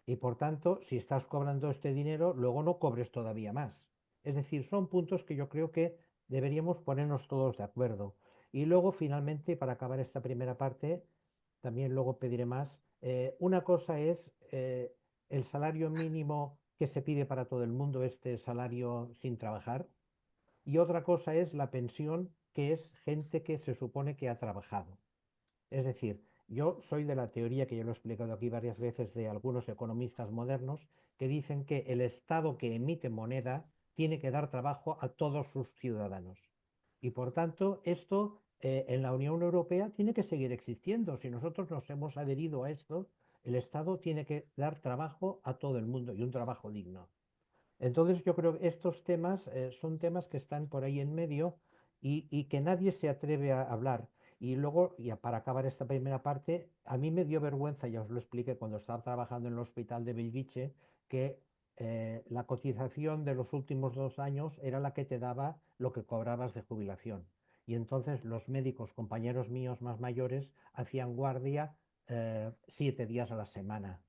Y por tanto, si estás cobrando este dinero, luego no cobres todavía más. Es decir, son puntos que yo creo que deberíamos ponernos todos de acuerdo. Y luego, finalmente, para acabar esta primera parte, también luego pediré más. Una cosa es el salario mínimo que se pide para todo el mundo, este salario sin trabajar. Y otra cosa es la pensión, que es gente que se supone que ha trabajado. Es decir, yo soy de la teoría, que yo lo he explicado aquí varias veces, de algunos economistas modernos, que dicen que el Estado que emite moneda tiene que dar trabajo a todos sus ciudadanos. Y por tanto, esto en la Unión Europea tiene que seguir existiendo. Si nosotros nos hemos adherido a esto, el Estado tiene que dar trabajo a todo el mundo y un trabajo digno. Entonces yo creo que estos temas son temas que están por ahí en medio y que nadie se atreve a hablar. Y luego, para acabar esta primera parte, a mí me dio vergüenza, ya os lo expliqué cuando estaba trabajando en el hospital de Bellvitge, que la cotización de los últimos 2 años era la que te daba lo que cobrabas de jubilación. Y entonces los médicos, compañeros míos más mayores, hacían guardia 7 días a la semana.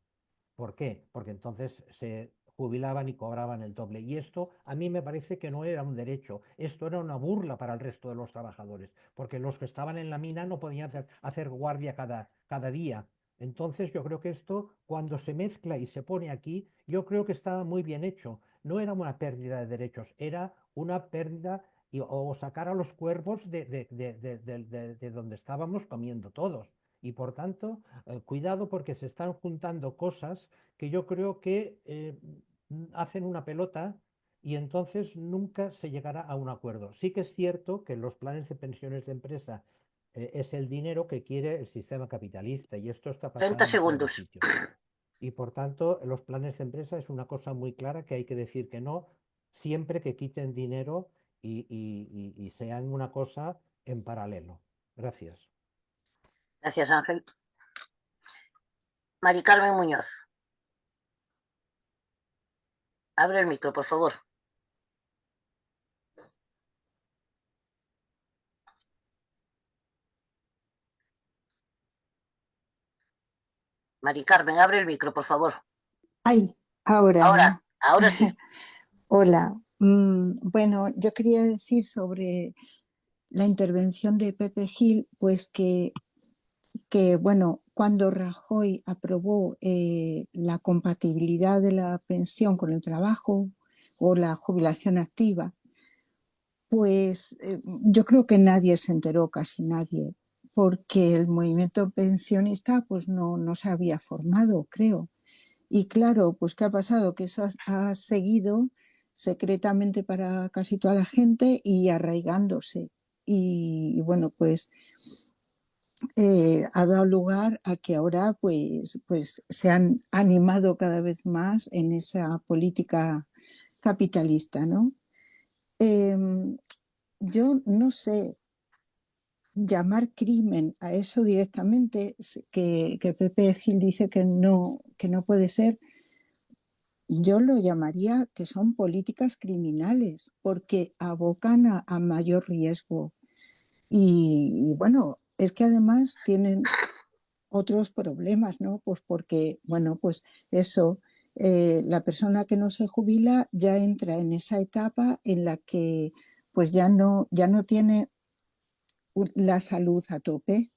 ¿Por qué? Porque entonces se jubilaban y cobraban el doble. Y esto a mí me parece que no era un derecho, esto era una burla para el resto de los trabajadores, porque los que estaban en la mina no podían hacer guardia cada día. Entonces yo creo que esto, cuando se mezcla y se pone aquí, yo creo que estaba muy bien hecho. No era una pérdida de derechos, era una pérdida o sacar a los cuervos de donde estábamos comiendo todos. Y por tanto, cuidado porque se están juntando cosas que yo creo que hacen una pelota y entonces nunca se llegará a un acuerdo. Sí que es cierto que los planes de pensiones de empresa es el dinero que quiere el sistema capitalista y esto está 30 pasando en todos los segundos. sitios. Y por tanto, los planes de empresa es una cosa muy clara que hay que decir que no siempre que quiten dinero y sean una cosa en paralelo. Gracias. Gracias, Ángel. Mari Carmen Muñoz. Abre el micro, por favor. Mari Carmen, abre el micro, por favor. Ay, ahora, ¿no? Ahora sí. Hola. Bueno, yo quería decir sobre la intervención de Pepe Gil, pues que bueno, cuando Rajoy aprobó la compatibilidad de la pensión con el trabajo o la jubilación activa, pues yo creo que nadie se enteró, casi nadie, porque el movimiento pensionista pues no se había formado, creo. Y claro, pues ¿qué ha pasado? Que eso ha seguido secretamente para casi toda la gente y arraigándose. Y bueno, pues ha dado lugar a que ahora pues se han animado cada vez más en esa política capitalista, ¿no? Yo no sé llamar crimen a eso directamente, que Pepe Gil dice que no puede ser. Yo lo llamaría que son políticas criminales porque abocan a mayor riesgo. Y bueno, es que además tienen otros problemas, ¿no? Pues porque, bueno, pues eso, la persona que no se jubila ya entra en esa etapa en la que pues ya no tiene la salud a tope.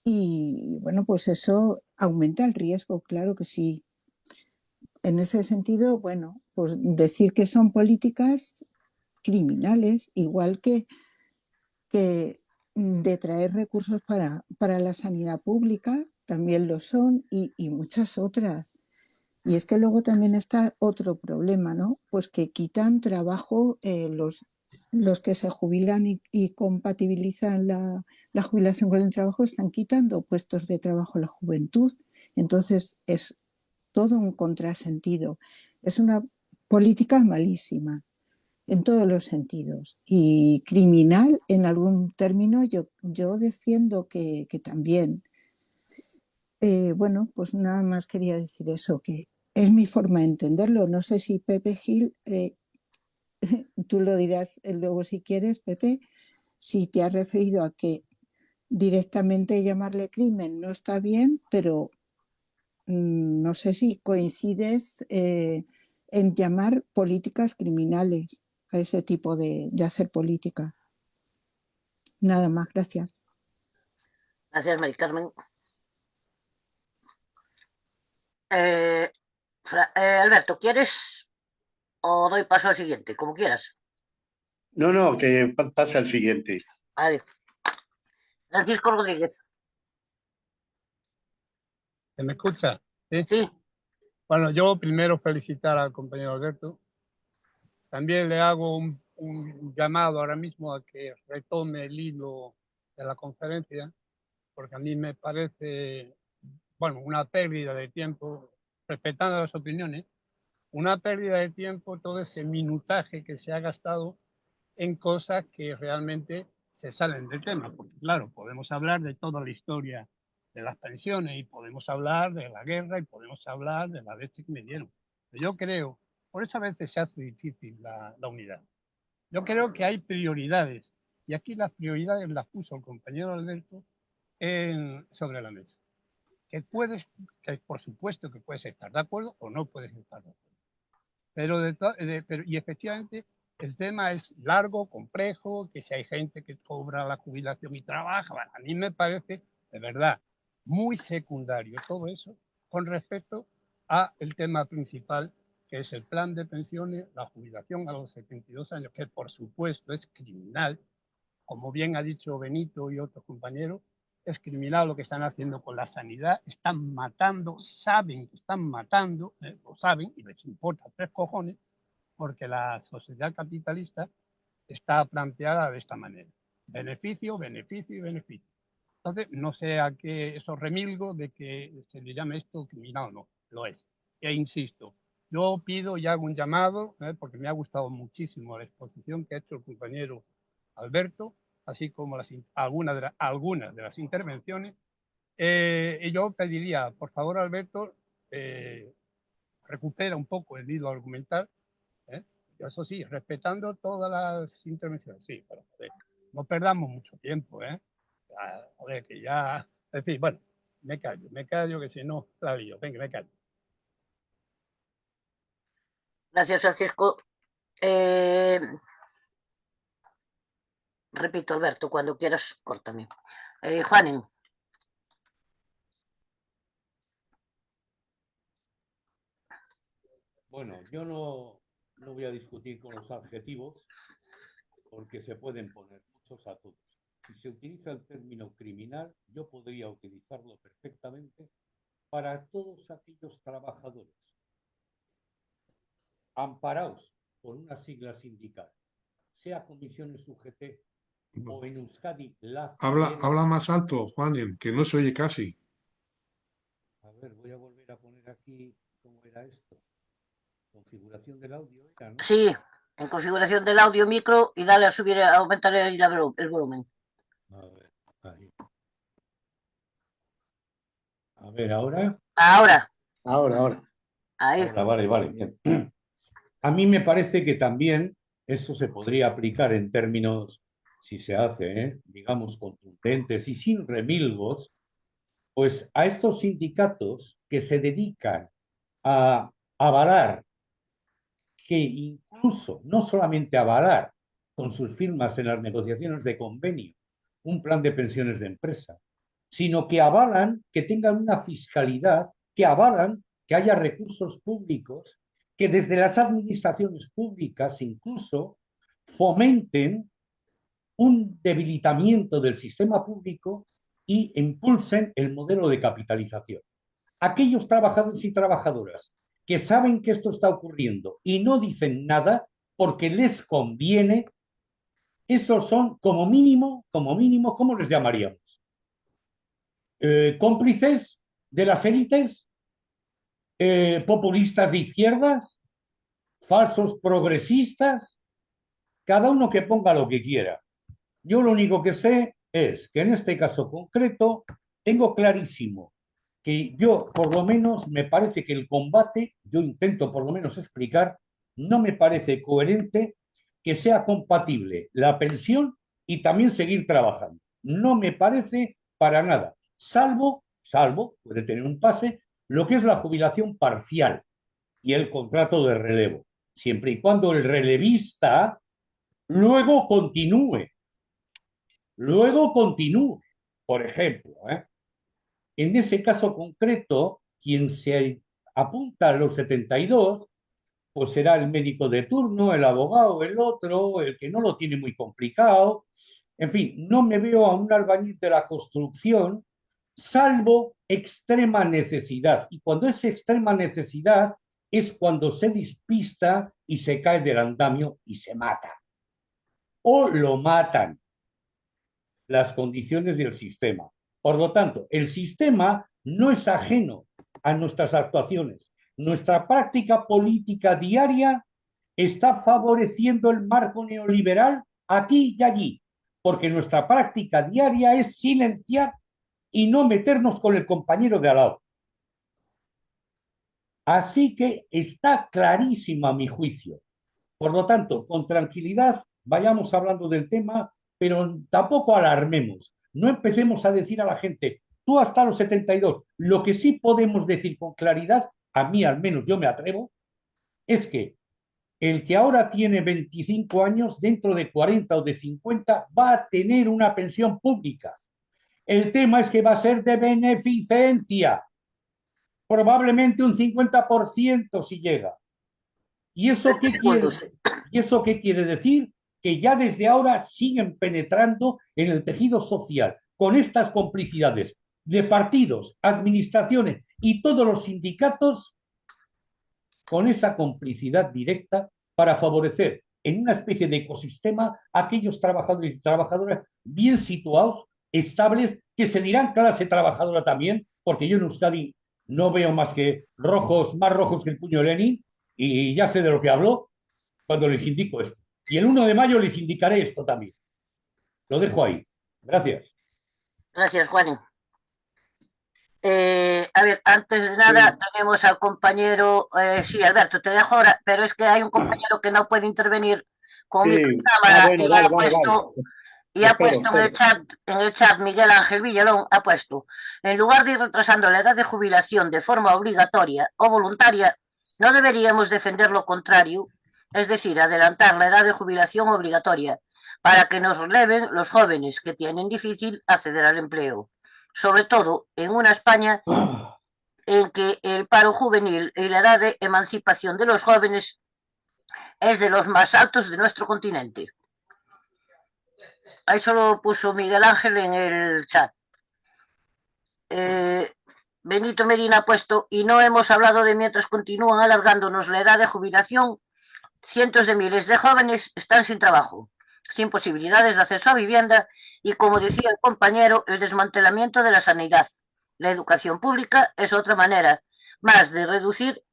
Y bueno, pues eso aumenta el riesgo, claro que sí. En ese sentido, bueno, pues decir que son políticas criminales, igual que de traer recursos para la sanidad pública, también lo son, y muchas otras. Y es que luego también está otro problema, ¿no? Pues que quitan trabajo los que se jubilan y compatibilizan la jubilación con el trabajo, están quitando puestos de trabajo a la juventud. Entonces es todo un contrasentido. Es una política malísima en todos los sentidos y criminal en algún término. Yo defiendo que también. Bueno, pues nada más quería decir eso, que es mi forma de entenderlo. No sé si Pepe Gil, tú lo dirás luego si quieres, Pepe, si te has referido a que directamente llamarle crimen no está bien, pero no sé si coincides en llamar políticas criminales a ese tipo de hacer política. Nada más, gracias. Gracias, Mari Carmen. Alberto, ¿quieres o doy paso al siguiente? Como quieras. No, que pase al siguiente. Vale. Francisco Rodríguez. ¿Se me escucha? Sí. Sí. Bueno, yo primero felicitar al compañero Alberto. También le hago un llamado ahora mismo a que retome el hilo de la conferencia, porque a mí me parece, bueno, una pérdida de tiempo, respetando las opiniones, una pérdida de tiempo todo ese minutaje que se ha gastado en cosas que realmente se salen del tema. Porque claro, podemos hablar de toda la historia de las pensiones y podemos hablar de la guerra y podemos hablar de la leche que me dieron. Pero yo creo, por eso a veces se hace difícil la unidad. Yo creo que hay prioridades y aquí las prioridades las puso el compañero Alberto sobre la mesa. Que por supuesto que puedes estar de acuerdo o no puedes estar de acuerdo. Y efectivamente el tema es largo, complejo, que si hay gente que cobra la jubilación y trabaja, bueno, a mí me parece, de verdad, muy secundario todo eso con respecto a el tema principal, que es el plan de pensiones, la jubilación a los 72 años, que por supuesto es criminal, como bien ha dicho Benito y otros compañeros, es criminal lo que están haciendo con la sanidad, están matando, saben que están matando, lo saben y les importa 3 cojones, porque la sociedad capitalista está planteada de esta manera. Beneficio, beneficio y beneficio. Entonces, no sé a qué esos remilgos de que se le llame esto criminal o no, lo es. E insisto, yo pido y hago un llamado, porque me ha gustado muchísimo la exposición que ha hecho el compañero Alberto, así como algunas de las intervenciones. Y yo pediría, por favor, Alberto, recupera un poco el hilo argumental, eso sí, respetando todas las intervenciones, sí, pero joder, no perdamos mucho tiempo, joder, que ya, en fin, bueno, me callo, que si no, la lío, venga, me callo. Gracias, Francisco. Repito, Alberto, cuando quieras, córtame. Juanen. Bueno, yo no voy a discutir con los adjetivos porque se pueden poner muchos a todos. Si se utiliza el término criminal, yo podría utilizarlo perfectamente para todos aquellos trabajadores amparados por una sigla sindical, sea comisiones UGT o en Euskadi la... Habla más alto, Juanen, que no se oye casi. A ver, voy a volver a poner aquí cómo era esto. Configuración del audio era, ¿no? Sí, en configuración del audio micro y dale a subir, a aumentar el volumen. A ver, ahí. A ver, ¿ahora? Ahora. Ahí. Ahora, vale, bien. A mí me parece que también eso se podría aplicar en términos, si se hace, digamos, contundentes y sin remilgos, pues a estos sindicatos que se dedican a avalar, que incluso, no solamente avalar con sus firmas en las negociaciones de convenio, un plan de pensiones de empresa, sino que avalan que tengan una fiscalidad, que avalan que haya recursos públicos, que desde las administraciones públicas incluso fomenten un debilitamiento del sistema público y impulsen el modelo de capitalización. Aquellos trabajadores y trabajadoras que saben que esto está ocurriendo y no dicen nada porque les conviene, esos son como mínimo, ¿cómo les llamaríamos? ¿Cómplices de las élites? ¿Populistas de izquierdas? ¿Falsos progresistas? Cada uno que ponga lo que quiera. Yo lo único que sé es que en este caso concreto tengo clarísimo que yo, por lo menos, me parece que el combate, yo intento por lo menos explicar, no me parece coherente que sea compatible la pensión y también seguir trabajando. No me parece para nada, salvo, puede tener un pase, lo que es la jubilación parcial y el contrato de relevo, siempre y cuando el relevista luego continúe. Por ejemplo, en ese caso concreto, quien se apunta a los 72, pues será el médico de turno, el abogado, el otro, el que no lo tiene muy complicado. En fin, no me veo a un albañil de la construcción, salvo extrema necesidad. Y cuando es extrema necesidad es cuando se despista y se cae del andamio y se mata. O lo matan las condiciones del sistema. Por lo tanto, el sistema no es ajeno a nuestras actuaciones. Nuestra práctica política diaria está favoreciendo el marco neoliberal aquí y allí, porque nuestra práctica diaria es silenciar y no meternos con el compañero de al lado. Así que está clarísimo a mi juicio. Por lo tanto, con tranquilidad vayamos hablando del tema, pero tampoco alarmemos. No empecemos a decir a la gente, tú hasta los 72. Lo que sí podemos decir con claridad, a mí al menos yo me atrevo, es que el que ahora tiene 25 años, dentro de 40 o de 50, va a tener una pensión pública. El tema es que va a ser de beneficencia, probablemente un 50% si llega. ¿Y eso qué quiere decir? Que ya desde ahora siguen penetrando en el tejido social con estas complicidades de partidos, administraciones y todos los sindicatos, con esa complicidad directa para favorecer en una especie de ecosistema a aquellos trabajadores y trabajadoras bien situados, estables, que se dirán clase trabajadora también, porque yo en Euskadi no veo más que rojos, más rojos que el puño de Lenin, y ya sé de lo que hablo cuando les indico esto. Y el 1 de mayo les indicaré esto también. Lo dejo ahí. Gracias. Gracias, Juan. A ver, antes de nada tenemos al compañero, sí, Alberto, te dejo ahora, pero es que hay un compañero que no puede intervenir con microcámara bueno, y ha puesto en el chat Miguel Ángel Villalón, ha puesto, en lugar de ir retrasando la edad de jubilación de forma obligatoria o voluntaria, no deberíamos defender lo contrario, es decir, adelantar la edad de jubilación obligatoria para que nos releven los jóvenes que tienen difícil acceder al empleo, sobre todo en una España en que el paro juvenil y la edad de emancipación de los jóvenes es de los más altos de nuestro continente. Eso lo puso Miguel Ángel en el chat. Benito Medina ha puesto, y no hemos hablado de mientras continúan alargándonos la edad de jubilación, cientos de miles de jóvenes están sin trabajo, sin posibilidades de acceso a vivienda y, como decía el compañero, el desmantelamiento de la sanidad. La educación pública es otra manera más de reducir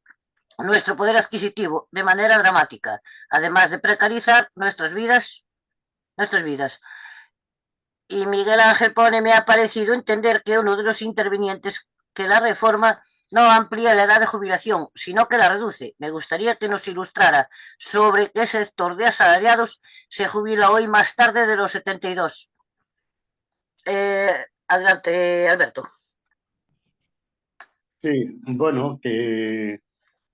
nuestro poder adquisitivo de manera dramática, además de precarizar nuestras vidas. Y Miguel Ángel pone, me ha parecido entender que uno de los intervinientes que la reforma no amplía la edad de jubilación, sino que la reduce. Me gustaría que nos ilustrara sobre qué sector de asalariados se jubila hoy más tarde de los 72. Adelante, Alberto. Sí, bueno, que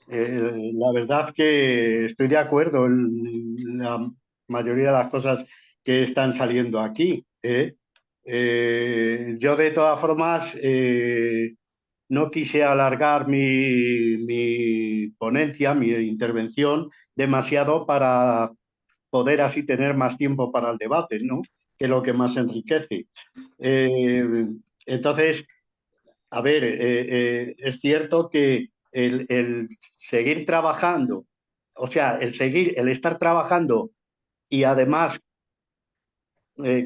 la verdad que estoy de acuerdo en la mayoría de las cosas que están saliendo aquí. Yo, de todas formas, no quise alargar mi ponencia, mi intervención, demasiado para poder así tener más tiempo para el debate, ¿no? Que es lo que más enriquece. Entonces, a ver, es cierto que el seguir trabajando, o sea, el estar trabajando y además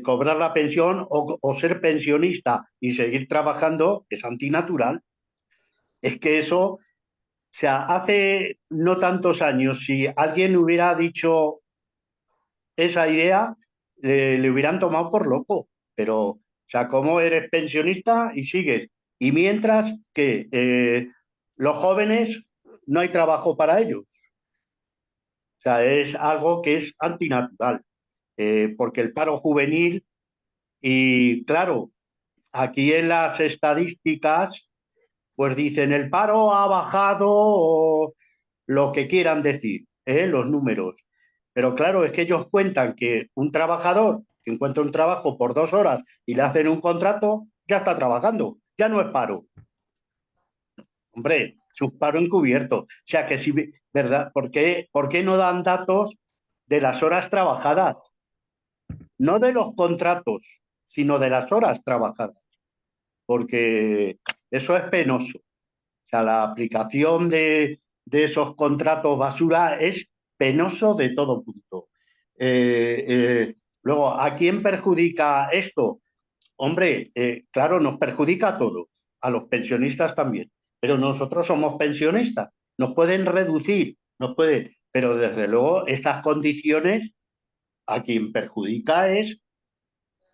cobrar la pensión o ser pensionista y seguir trabajando es antinatural. Es que eso, o sea, hace no tantos años, si alguien hubiera dicho esa idea, le hubieran tomado por loco. Pero, o sea, ¿cómo eres pensionista y sigues? Y mientras que los jóvenes no hay trabajo para ellos. O sea, es algo que es antinatural, porque el paro juvenil, y claro, aquí en las estadísticas, pues dicen el paro ha bajado o lo que quieran decir, los números. Pero claro, es que ellos cuentan que un trabajador que encuentra un trabajo por 2 horas y le hacen un contrato, ya está trabajando, ya no es paro. Hombre, es un paro encubierto. O sea que sí, ¿verdad? ¿Por qué no dan datos de las horas trabajadas? No de los contratos, sino de las horas trabajadas. Porque eso es penoso. O sea, la aplicación de esos contratos basura es penoso de todo punto. Luego, ¿a quién perjudica esto? Hombre, claro, nos perjudica a todos, a los pensionistas también, pero nosotros somos pensionistas, nos pueden reducir, nos pueden, pero desde luego estas condiciones a quien perjudica es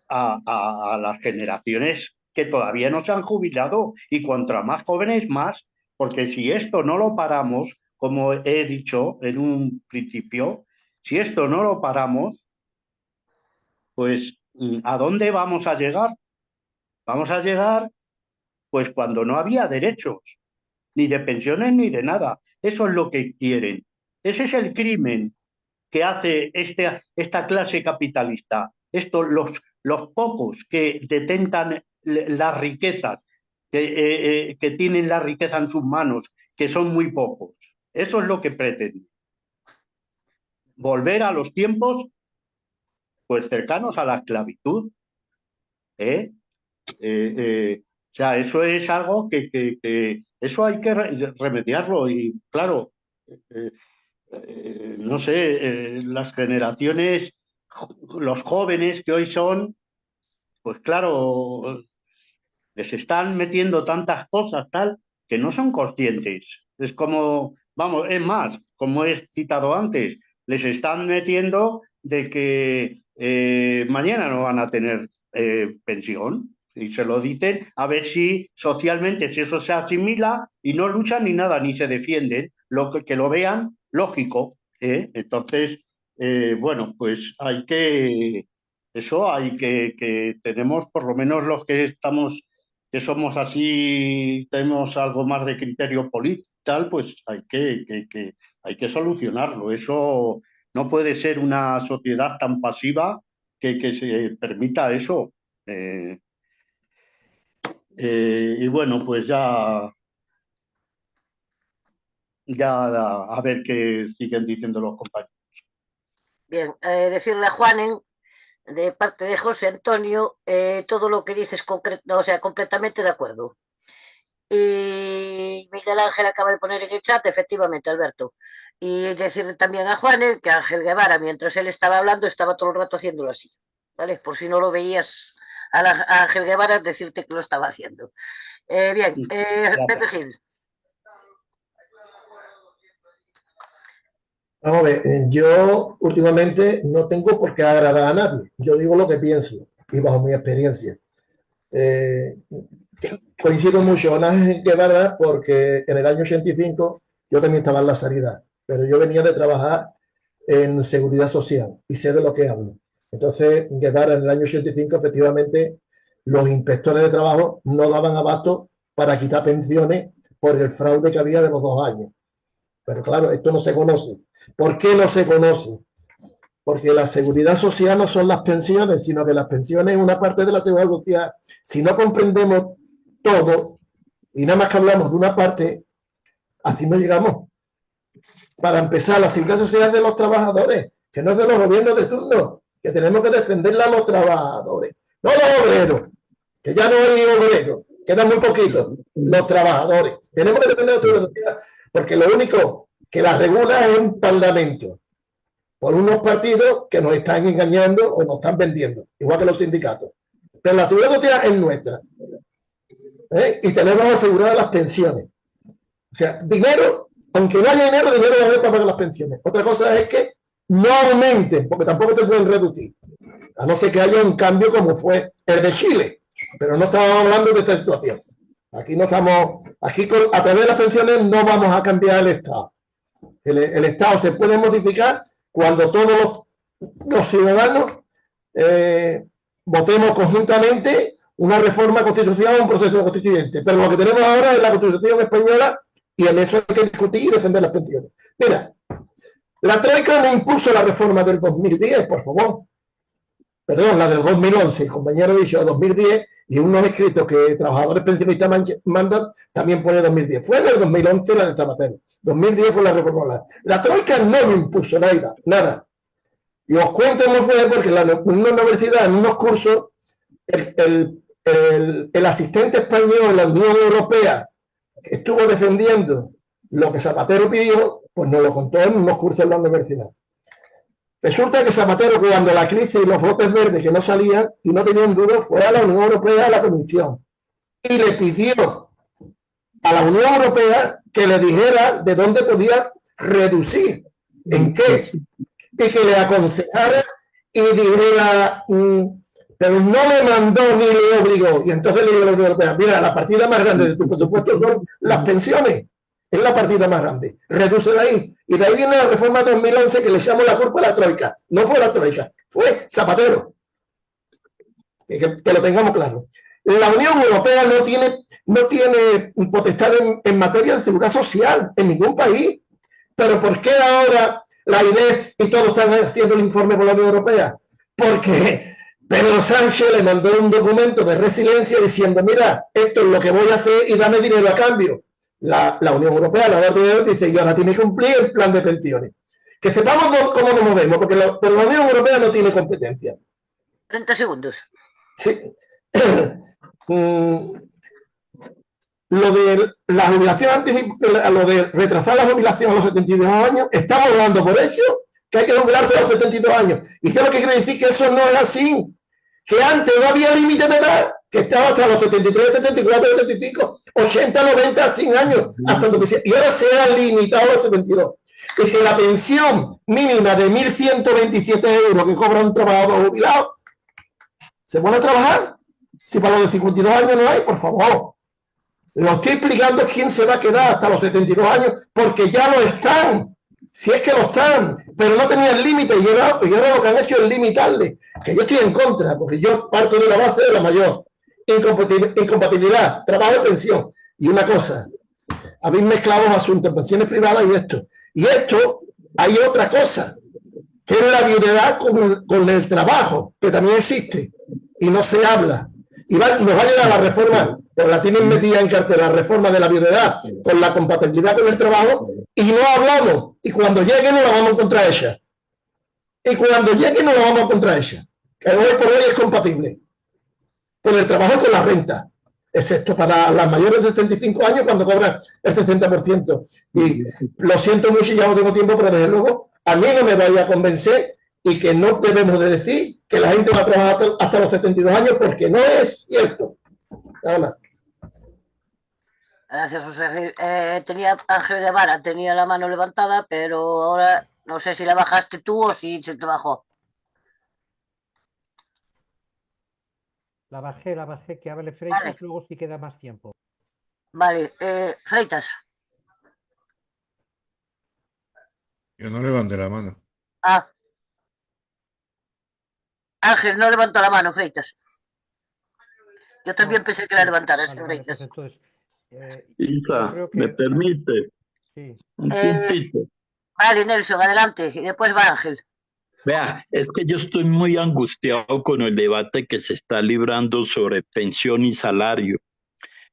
a las generaciones que todavía no se han jubilado, y cuanto más jóvenes más, porque si esto no lo paramos, como he dicho en un principio, si esto no lo paramos, pues ¿a dónde vamos a llegar? Vamos a llegar pues cuando no había derechos, ni de pensiones ni de nada. Eso es lo que quieren. Ese es el crimen que hace esta clase capitalista. Los pocos que detentan las riquezas, que tienen la riqueza en sus manos, que son muy pocos. Eso es lo que pretenden. Volver a los tiempos pues cercanos a la esclavitud. O sea, eso es algo que eso hay que remediarlo. Y claro, no sé, las generaciones, los jóvenes que hoy son, pues claro, les están metiendo tantas cosas tal que no son conscientes. Es como, vamos, es más, como he citado antes, les están metiendo de que mañana no van a tener pensión, y se lo dicen a ver si socialmente si eso se asimila, y no luchan ni nada, ni se defienden, que lo vean lógico. Entonces, bueno, pues hay que tenemos por lo menos los que estamos, que somos así, tenemos algo más de criterio político, tal, pues hay que solucionarlo. Eso no puede ser una sociedad tan pasiva que se permita eso. Y bueno, pues ya a ver qué siguen diciendo los compañeros. Bien, decirle a Juanen, de parte de José Antonio, todo lo que dices concreto, o sea, completamente de acuerdo. Y Miguel Ángel acaba de poner en el chat, efectivamente, Alberto. Y decirle también a Juanen que Ángel Guevara, mientras él estaba hablando, estaba todo el rato haciéndolo así, ¿vale? Por si no lo veías a Ángel Guevara, decirte que lo estaba haciendo. Bien, Pepe Gil. Vamos a ver, yo últimamente no tengo por qué agradar a nadie. Yo digo lo que pienso y bajo mi experiencia. Coincido mucho con Ángel Guevara porque en el año 85 yo también estaba en la sanidad, pero yo venía de trabajar en seguridad social y sé de lo que hablo. Entonces, Guevara en el año 85, efectivamente, los inspectores de trabajo no daban abasto para quitar pensiones por el fraude que había de los 2 años. Pero claro, esto no se conoce. ¿Por qué no se conoce? Porque la seguridad social no son las pensiones, sino que las pensiones es una parte de la seguridad social. Si no comprendemos todo y nada más que hablamos de una parte, así no llegamos. Para empezar, la seguridad social es de los trabajadores, que no es de los gobiernos de turno, que tenemos que defenderla a los trabajadores, no los obreros, que ya no hay obreros, quedan muy poquitos, los trabajadores. Tenemos que defender a los trabajadores, porque lo único que la regula es un parlamento, por unos partidos que nos están engañando o nos están vendiendo, igual que los sindicatos. Pero la seguridad social es nuestra. Y tenemos aseguradas las pensiones. O sea, dinero, aunque no haya dinero, dinero va a haber para pagar las pensiones. Otra cosa es que no aumenten, porque tampoco te pueden reducir. A no ser que haya un cambio como fue el de Chile. Pero no estamos hablando de esta situación. Aquí no estamos, aquí a través de las pensiones no vamos a cambiar el Estado. El Estado se puede modificar cuando todos los ciudadanos votemos conjuntamente una reforma constitucional o un proceso constituyente. Pero lo que tenemos ahora es la Constitución española y en eso hay que discutir y defender las pensiones. Mira, la Troika no impuso la reforma del 2010, por favor. Perdón, la del 2011. El compañero ha dicho 2010 y unos escritos que trabajadores pensionistas mandan también pone 2010. Fue en el 2011 la de Zapatero. 2010 fue la reforma. La Troika no lo impuso nada. Y os cuento cómo fue, porque en una universidad, en unos cursos, el asistente español en la Unión Europea que estuvo defendiendo lo que Zapatero pidió, pues nos lo contó en unos cursos en la universidad. Resulta que Zapatero, cuando la crisis y los brotes verdes que no salían y no tenían duro, fue a la Unión Europea, a la Comisión, y le pidió a la Unión Europea que le dijera de dónde podía reducir, en qué, y que le aconsejara y dijera, pero no le mandó ni le obligó. Y entonces le dijo a la Unión Europea, mira, la partida más grande de tu presupuesto son las pensiones. Es la partida más grande. Reduce de ahí. Y de ahí viene la reforma de 2011 que le echamos la culpa a la Troika. No fue la Troika, fue Zapatero. Que lo tengamos claro. La Unión Europea no tiene potestad en materia de seguridad social en ningún país. Pero ¿por qué ahora la INEF y todos están haciendo el informe por la Unión Europea? Porque Pedro Sánchez le mandó un documento de resiliencia diciendo, mira, esto es lo que voy a hacer y dame dinero a cambio. La Unión Europea, la dinero, dice, y ahora tiene que cumplir el plan de pensiones. Que sepamos cómo nos movemos, porque la Unión Europea no tiene competencia. 30 segundos. Sí. Lo de la jubilación anticipada, lo de retrasar la jubilación a los 72 años, estamos hablando por hecho que hay que jubilarse a los 72 años. ¿Y qué es lo que quiere decir? Que eso no es así. Que antes no había límite de edad, que estaba hasta los 73, 74, 75, 80, 90, 100 años, hasta y ahora se ha limitado a los 72. Es que la pensión mínima de 1.127 euros que cobra un trabajador jubilado, ¿se pone a trabajar? Si para los de 52 años no hay, por favor. Lo estoy explicando quién se va a quedar hasta los 72 años, porque ya lo están. Si es que lo están, pero no tenían límite y ahora lo que han hecho es limitarle. Que yo estoy en contra, porque yo parto de la base de la mayor. Incompatibilidad, trabajo y pensión. Y una cosa, habéis mezclado los asuntos, pensiones privadas y esto. Y esto, hay otra cosa, que es la viudedad con el trabajo, que también existe y no se habla. Y nos va a llegar la reforma, pero la tienen metida en cartel, la reforma de la viudedad con la compatibilidad con el trabajo, y no hablamos. Y cuando llegue no la vamos contra ella. Y cuando llegue no la vamos contra ella. Que hoy por hoy es compatible con el trabajo y con la renta, excepto para las mayores de 75 años cuando cobran el 60%. Y lo siento mucho y ya no tengo tiempo, pero desde luego a mí no me vaya a convencer y que no debemos de decir que la gente va a trabajar hasta los 72 años porque no es cierto. Nada más. Gracias, José. Tenía Ángel Guevara, tenía la mano levantada, pero ahora no sé si la bajaste tú o si se te bajó. La bajé, que hable Freitas, vale. Luego sí queda más tiempo. Vale, Freitas. Yo no levanté la mano. Ah. Ángel, no levantó la mano, Freitas. Yo también pensé que la levantaras, Freitas. Pues Isa, ¿me permite? Sí. Un puntito. Vale, Nelson, adelante. Y después va Ángel. Vea, es que yo estoy muy angustiado con el debate que se está librando sobre pensión y salario.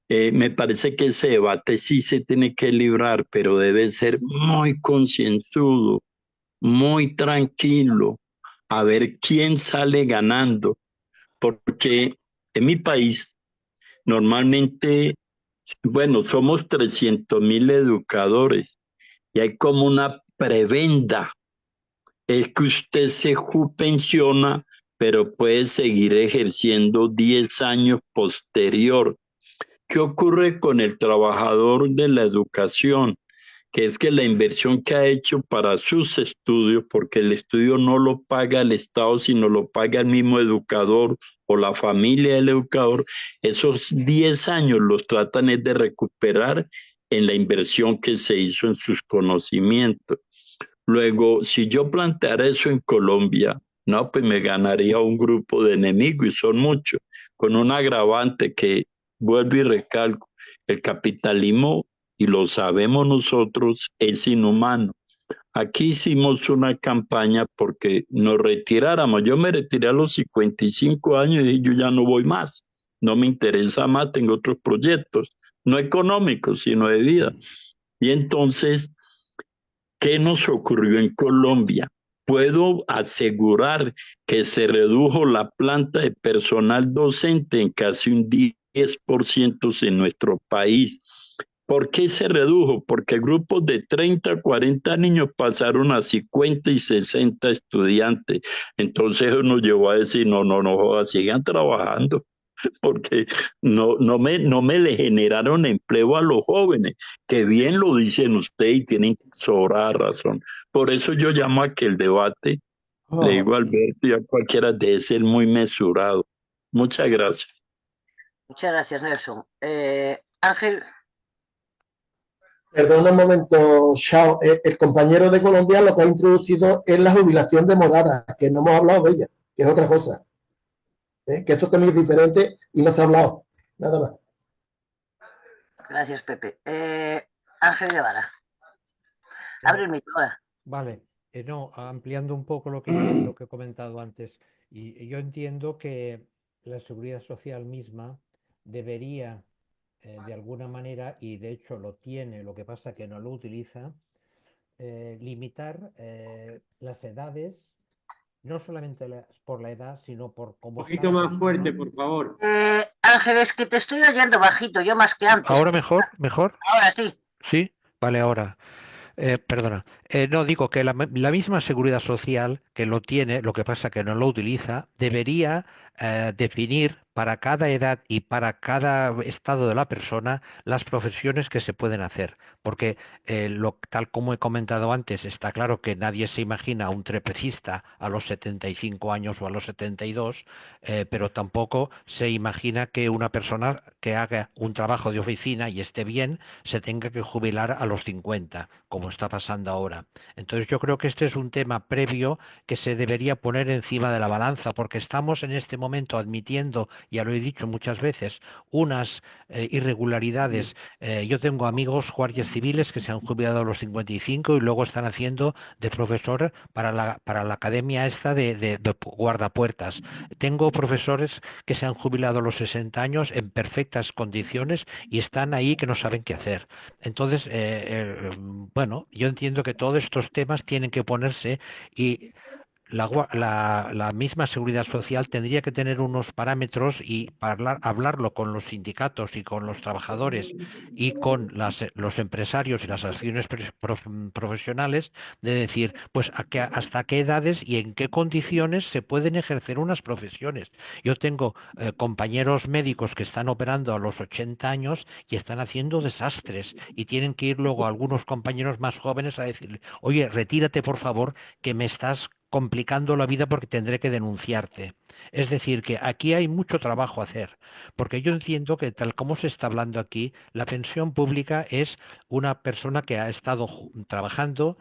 Me parece que ese debate sí se tiene que librar, pero debe ser muy concienzudo, muy tranquilo, a ver quién sale ganando. Porque en mi país, normalmente, bueno, somos 300.000 educadores y hay como una prebenda. Es que usted se pensiona, pero puede seguir ejerciendo 10 años posterior. ¿Qué ocurre con el trabajador de la educación? Que es que la inversión que ha hecho para sus estudios, porque el estudio no lo paga el Estado, sino lo paga el mismo educador o la familia del educador, esos 10 años los tratan de recuperar en la inversión que se hizo en sus conocimientos. Luego, si yo planteara eso en Colombia, no, pues me ganaría un grupo de enemigos, y son muchos, con un agravante que, vuelvo y recalco, el capitalismo, y lo sabemos nosotros, es inhumano. Aquí hicimos una campaña porque nos retiráramos. Yo me retiré a los 55 años y yo ya no voy más. No me interesa más, tengo otros proyectos, no económicos, sino de vida. Y entonces, ¿qué nos ocurrió en Colombia? Puedo asegurar que se redujo la planta de personal docente en casi un 10% en nuestro país. ¿Por qué se redujo? Porque grupos de 30, 40 niños pasaron a 50 y 60 estudiantes. Entonces nos llevó a decir, no, sigan trabajando. porque no me le generaron empleo a los jóvenes, que bien lo dicen usted y tienen sobrada razón. Por eso yo llamo a que el debate, le digo a Alberto y a cualquiera, debe ser muy mesurado. Muchas gracias. Muchas gracias, Nelson. Ángel. Perdona un momento, Shao. El compañero de Colombia lo que ha introducido es la jubilación demorada, que no hemos hablado de ella, que es otra cosa. Que esto también es diferente y no se ha hablado. Nada más. Gracias, Pepe. Ángel Guevara. Abre el micro ahora. Vale. No, ampliando un poco lo que he comentado antes. Y yo entiendo que la seguridad social misma debería, de alguna manera, y de hecho lo tiene, lo que pasa que no lo utiliza, limitar las edades, no solamente por la edad, sino por cómo Un poquito más fuerte, por favor. Ángel, es que te estoy oyendo bajito, yo más que antes. ¿Ahora mejor? ¿Mejor? Ahora sí. ¿Sí? Vale, ahora. Perdona. No, digo que la misma seguridad social que lo tiene, lo que pasa que no lo utiliza, debería definir para cada edad y para cada estado de la persona las profesiones que se pueden hacer. Porque tal como he comentado antes, está claro que nadie se imagina a un trapecista a los 75 años o a los 72, pero tampoco se imagina que una persona que haga un trabajo de oficina y esté bien se tenga que jubilar a los 50, como está pasando ahora. Entonces yo creo que este es un tema previo que se debería poner encima de la balanza, porque estamos en este momento admitiendo, ya lo he dicho muchas veces, unas irregularidades. Yo tengo amigos guardias civiles que se han jubilado a los 55 y luego están haciendo de profesor para la academia esta de guardapuertas. Tengo profesores que se han jubilado a los 60 años en perfectas condiciones y están ahí que no saben qué hacer. Entonces, bueno, yo entiendo que todos estos temas tienen que ponerse y la misma seguridad social tendría que tener unos parámetros y hablarlo con los sindicatos y con los trabajadores y con los empresarios y las acciones profesionales de decir, pues hasta qué edades y en qué condiciones se pueden ejercer unas profesiones. Yo tengo compañeros médicos que están operando a los 80 años y están haciendo desastres y tienen que ir luego algunos compañeros más jóvenes a decirle, oye, retírate por favor, que me estás complicando la vida porque tendré que denunciarte. Es decir, que aquí hay mucho trabajo a hacer, porque yo entiendo que tal como se está hablando aquí, la pensión pública es una persona que ha estado trabajando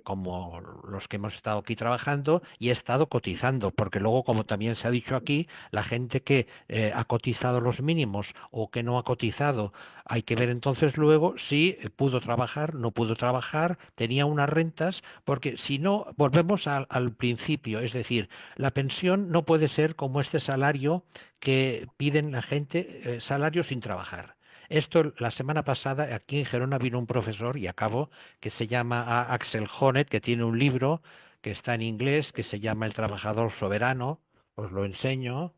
como los que hemos estado aquí trabajando y he estado cotizando, porque luego, como también se ha dicho aquí, la gente que ha cotizado los mínimos o que no ha cotizado, hay que ver entonces luego si pudo trabajar, no pudo trabajar, tenía unas rentas, porque si no, volvemos al principio, es decir, la pensión no puede ser como este salario que piden la gente, salario sin trabajar. Esto, la semana pasada, aquí en Gerona vino un profesor, y acabo, que se llama Axel Honneth, que tiene un libro que está en inglés, que se llama El trabajador soberano. Os lo enseño.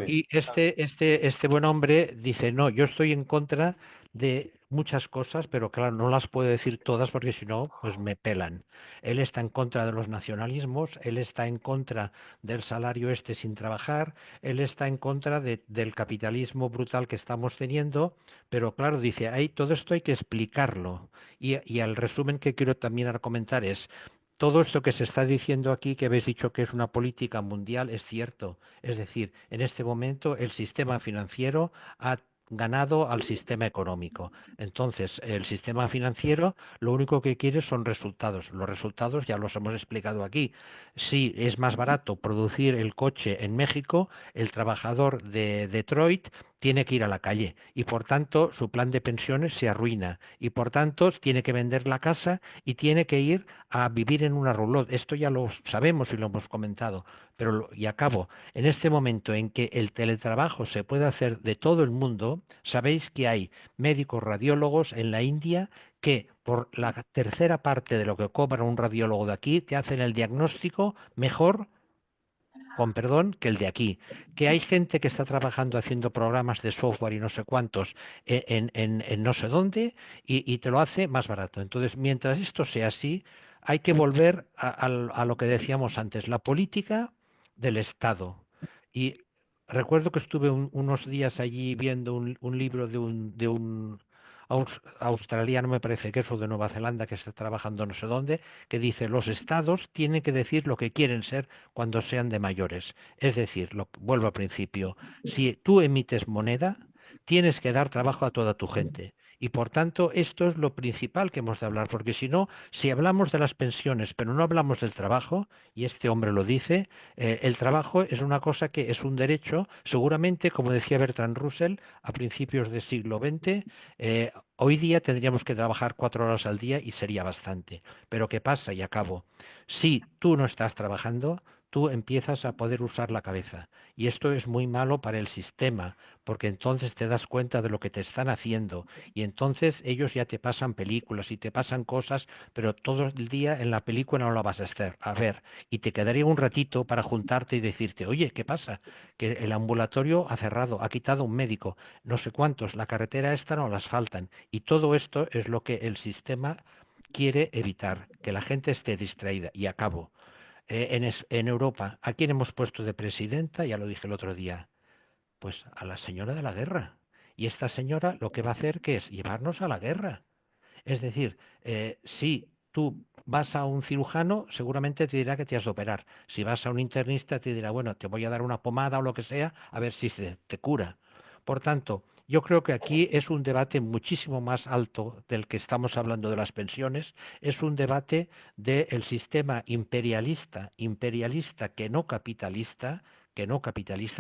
Y este buen hombre dice, no, yo estoy en contra de muchas cosas, pero claro, no las puedo decir todas porque si no, pues me pelan. Él está en contra de los nacionalismos, él está en contra del salario este sin trabajar, él está en contra del capitalismo brutal que estamos teniendo, pero claro, dice, todo esto hay que explicarlo. Y el resumen que quiero también comentar es, todo esto que se está diciendo aquí, que habéis dicho que es una política mundial, es cierto. Es decir, en este momento el sistema financiero ha ganado al sistema económico. Entonces, el sistema financiero lo único que quiere son resultados. Los resultados ya los hemos explicado aquí. Si es más barato producir el coche en México, el trabajador de Detroit tiene que ir a la calle y por tanto su plan de pensiones se arruina y por tanto tiene que vender la casa y tiene que ir a vivir en una roulotte. Esto ya lo sabemos y lo hemos comentado, pero y acabo. En este momento en que el teletrabajo se puede hacer de todo el mundo, sabéis que hay médicos radiólogos en la India que por la tercera parte de lo que cobra un radiólogo de aquí te hacen el diagnóstico mejor con perdón, que el de aquí. Que hay gente que está trabajando haciendo programas de software y no sé cuántos en no sé dónde y te lo hace más barato. Entonces, mientras esto sea así, hay que volver a lo que decíamos antes, la política del Estado. Y recuerdo que estuve unos días allí viendo un libro de un australiano, me parece que es, o de Nueva Zelanda, que está trabajando no sé dónde, que dice, los estados tienen que decir lo que quieren ser cuando sean de mayores. Es decir, vuelvo al principio, si tú emites moneda, tienes que dar trabajo a toda tu gente. Y por tanto, esto es lo principal que hemos de hablar, porque si no, si hablamos de las pensiones, pero no hablamos del trabajo, y este hombre lo dice, el trabajo es una cosa que es un derecho, seguramente, como decía Bertrand Russell, a principios del siglo XX, hoy día tendríamos que trabajar 4 horas al día y sería bastante. Pero ¿qué pasa? Y acabo. Si tú no estás trabajando, tú empiezas a poder usar la cabeza. Y esto es muy malo para el sistema, porque entonces te das cuenta de lo que te están haciendo. Y entonces ellos ya te pasan películas y te pasan cosas, pero todo el día en la película no la vas a ver. Y te quedaría un ratito para juntarte y decirte, oye, ¿qué pasa? Que el ambulatorio ha cerrado, ha quitado un médico, no sé cuántos, la carretera esta no la asfaltan. Y todo esto es lo que el sistema quiere evitar, que la gente esté distraída. Y acabo. En Europa, ¿a quién hemos puesto de presidenta? Ya lo dije el otro día. Pues a la señora de la guerra. Y esta señora lo que va a hacer que es llevarnos a la guerra. Es decir, si tú vas a un cirujano, seguramente te dirá que te has de operar. Si vas a un internista, te dirá, bueno, te voy a dar una pomada o lo que sea, a ver si te cura. Por tanto, yo creo que aquí es un debate muchísimo más alto del que estamos hablando de las pensiones. Es un debate del sistema imperialista que no capitalista,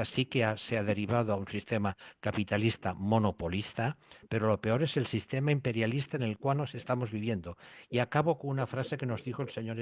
sí que se ha derivado a un sistema capitalista monopolista, pero lo peor es el sistema imperialista en el cual nos estamos viviendo. Y acabo con una frase que nos dijo el señor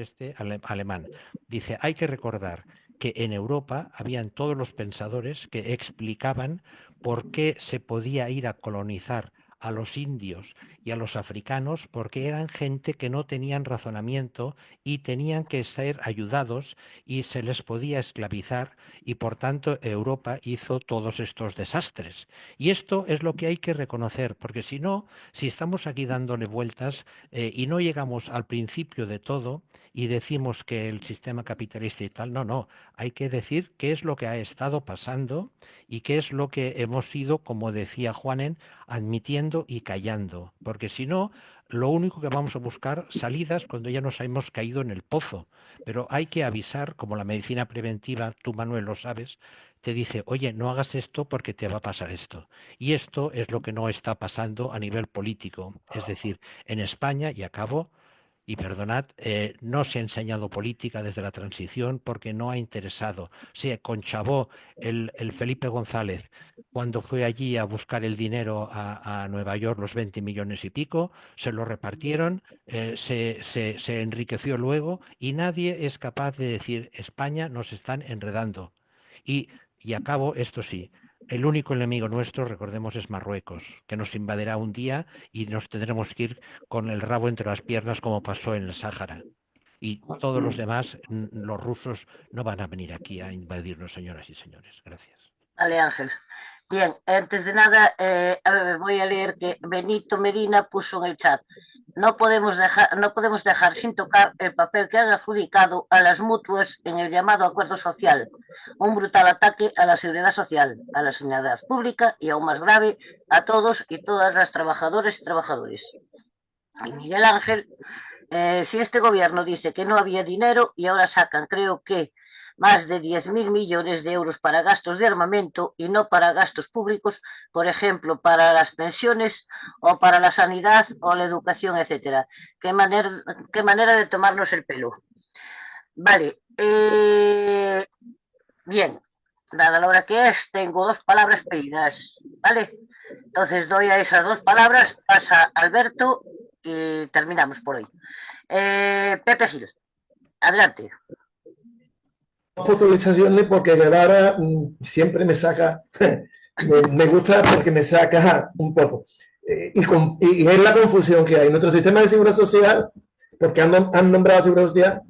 alemán. Dice, hay que recordar que en Europa habían todos los pensadores que explicaban por qué se podía ir a colonizar a los indios y a los africanos, porque eran gente que no tenían razonamiento y tenían que ser ayudados y se les podía esclavizar, y por tanto Europa hizo todos estos desastres. Y esto es lo que hay que reconocer, porque si no, si estamos aquí dándole vueltas y no llegamos al principio de todo y decimos que el sistema capitalista y tal, no, hay que decir qué es lo que ha estado pasando y qué es lo que hemos ido, como decía Juanen, admitiendo y callando, porque si no, lo único que vamos a buscar salidas cuando ya nos hemos caído en el pozo. Pero hay que avisar, como la medicina preventiva, tú Manuel lo sabes, te dice, oye, no hagas esto porque te va a pasar esto. Y esto es lo que no está pasando a nivel político. Es decir, en España, y acabo, y perdonad, no se ha enseñado política desde la transición porque no ha interesado. Se conchabó el Felipe González cuando fue allí a buscar el dinero a Nueva York, los 20 millones y pico, se lo repartieron, se enriqueció luego y nadie es capaz de decir, España nos están enredando. Y acabo, esto sí, el único enemigo nuestro, recordemos, es Marruecos, que nos invadirá un día y nos tendremos que ir con el rabo entre las piernas como pasó en el Sáhara. Y todos los demás, los rusos, no van a venir aquí a invadirnos, señoras y señores. Gracias. Vale, Ángel. Bien, antes de nada, voy a leer que Benito Medina puso en el chat. No podemos dejar sin tocar el papel que han adjudicado a las mutuas en el llamado acuerdo social, un brutal ataque a la seguridad social, a la sanidad pública y, aún más grave, a todos y todas las trabajadoras y trabajadores. Y Miguel Ángel, si este gobierno dice que no había dinero y ahora sacan, creo que más de 10.000 millones de euros para gastos de armamento y no para gastos públicos, por ejemplo, para las pensiones o para la sanidad o la educación, etcétera. ¿Qué manera de tomarnos el pelo? Vale. Bien. Dada la hora que es, tengo 2 palabras pedidas, ¿vale? Entonces doy a esas 2 palabras, pasa Alberto y terminamos por hoy. Pepe Gil, adelante. Puntualizaciones porque Guevara siempre me saca, me gusta porque me saca un poco. Y es la confusión que hay. Nuestro sistema de seguridad social, porque han nombrado seguridad social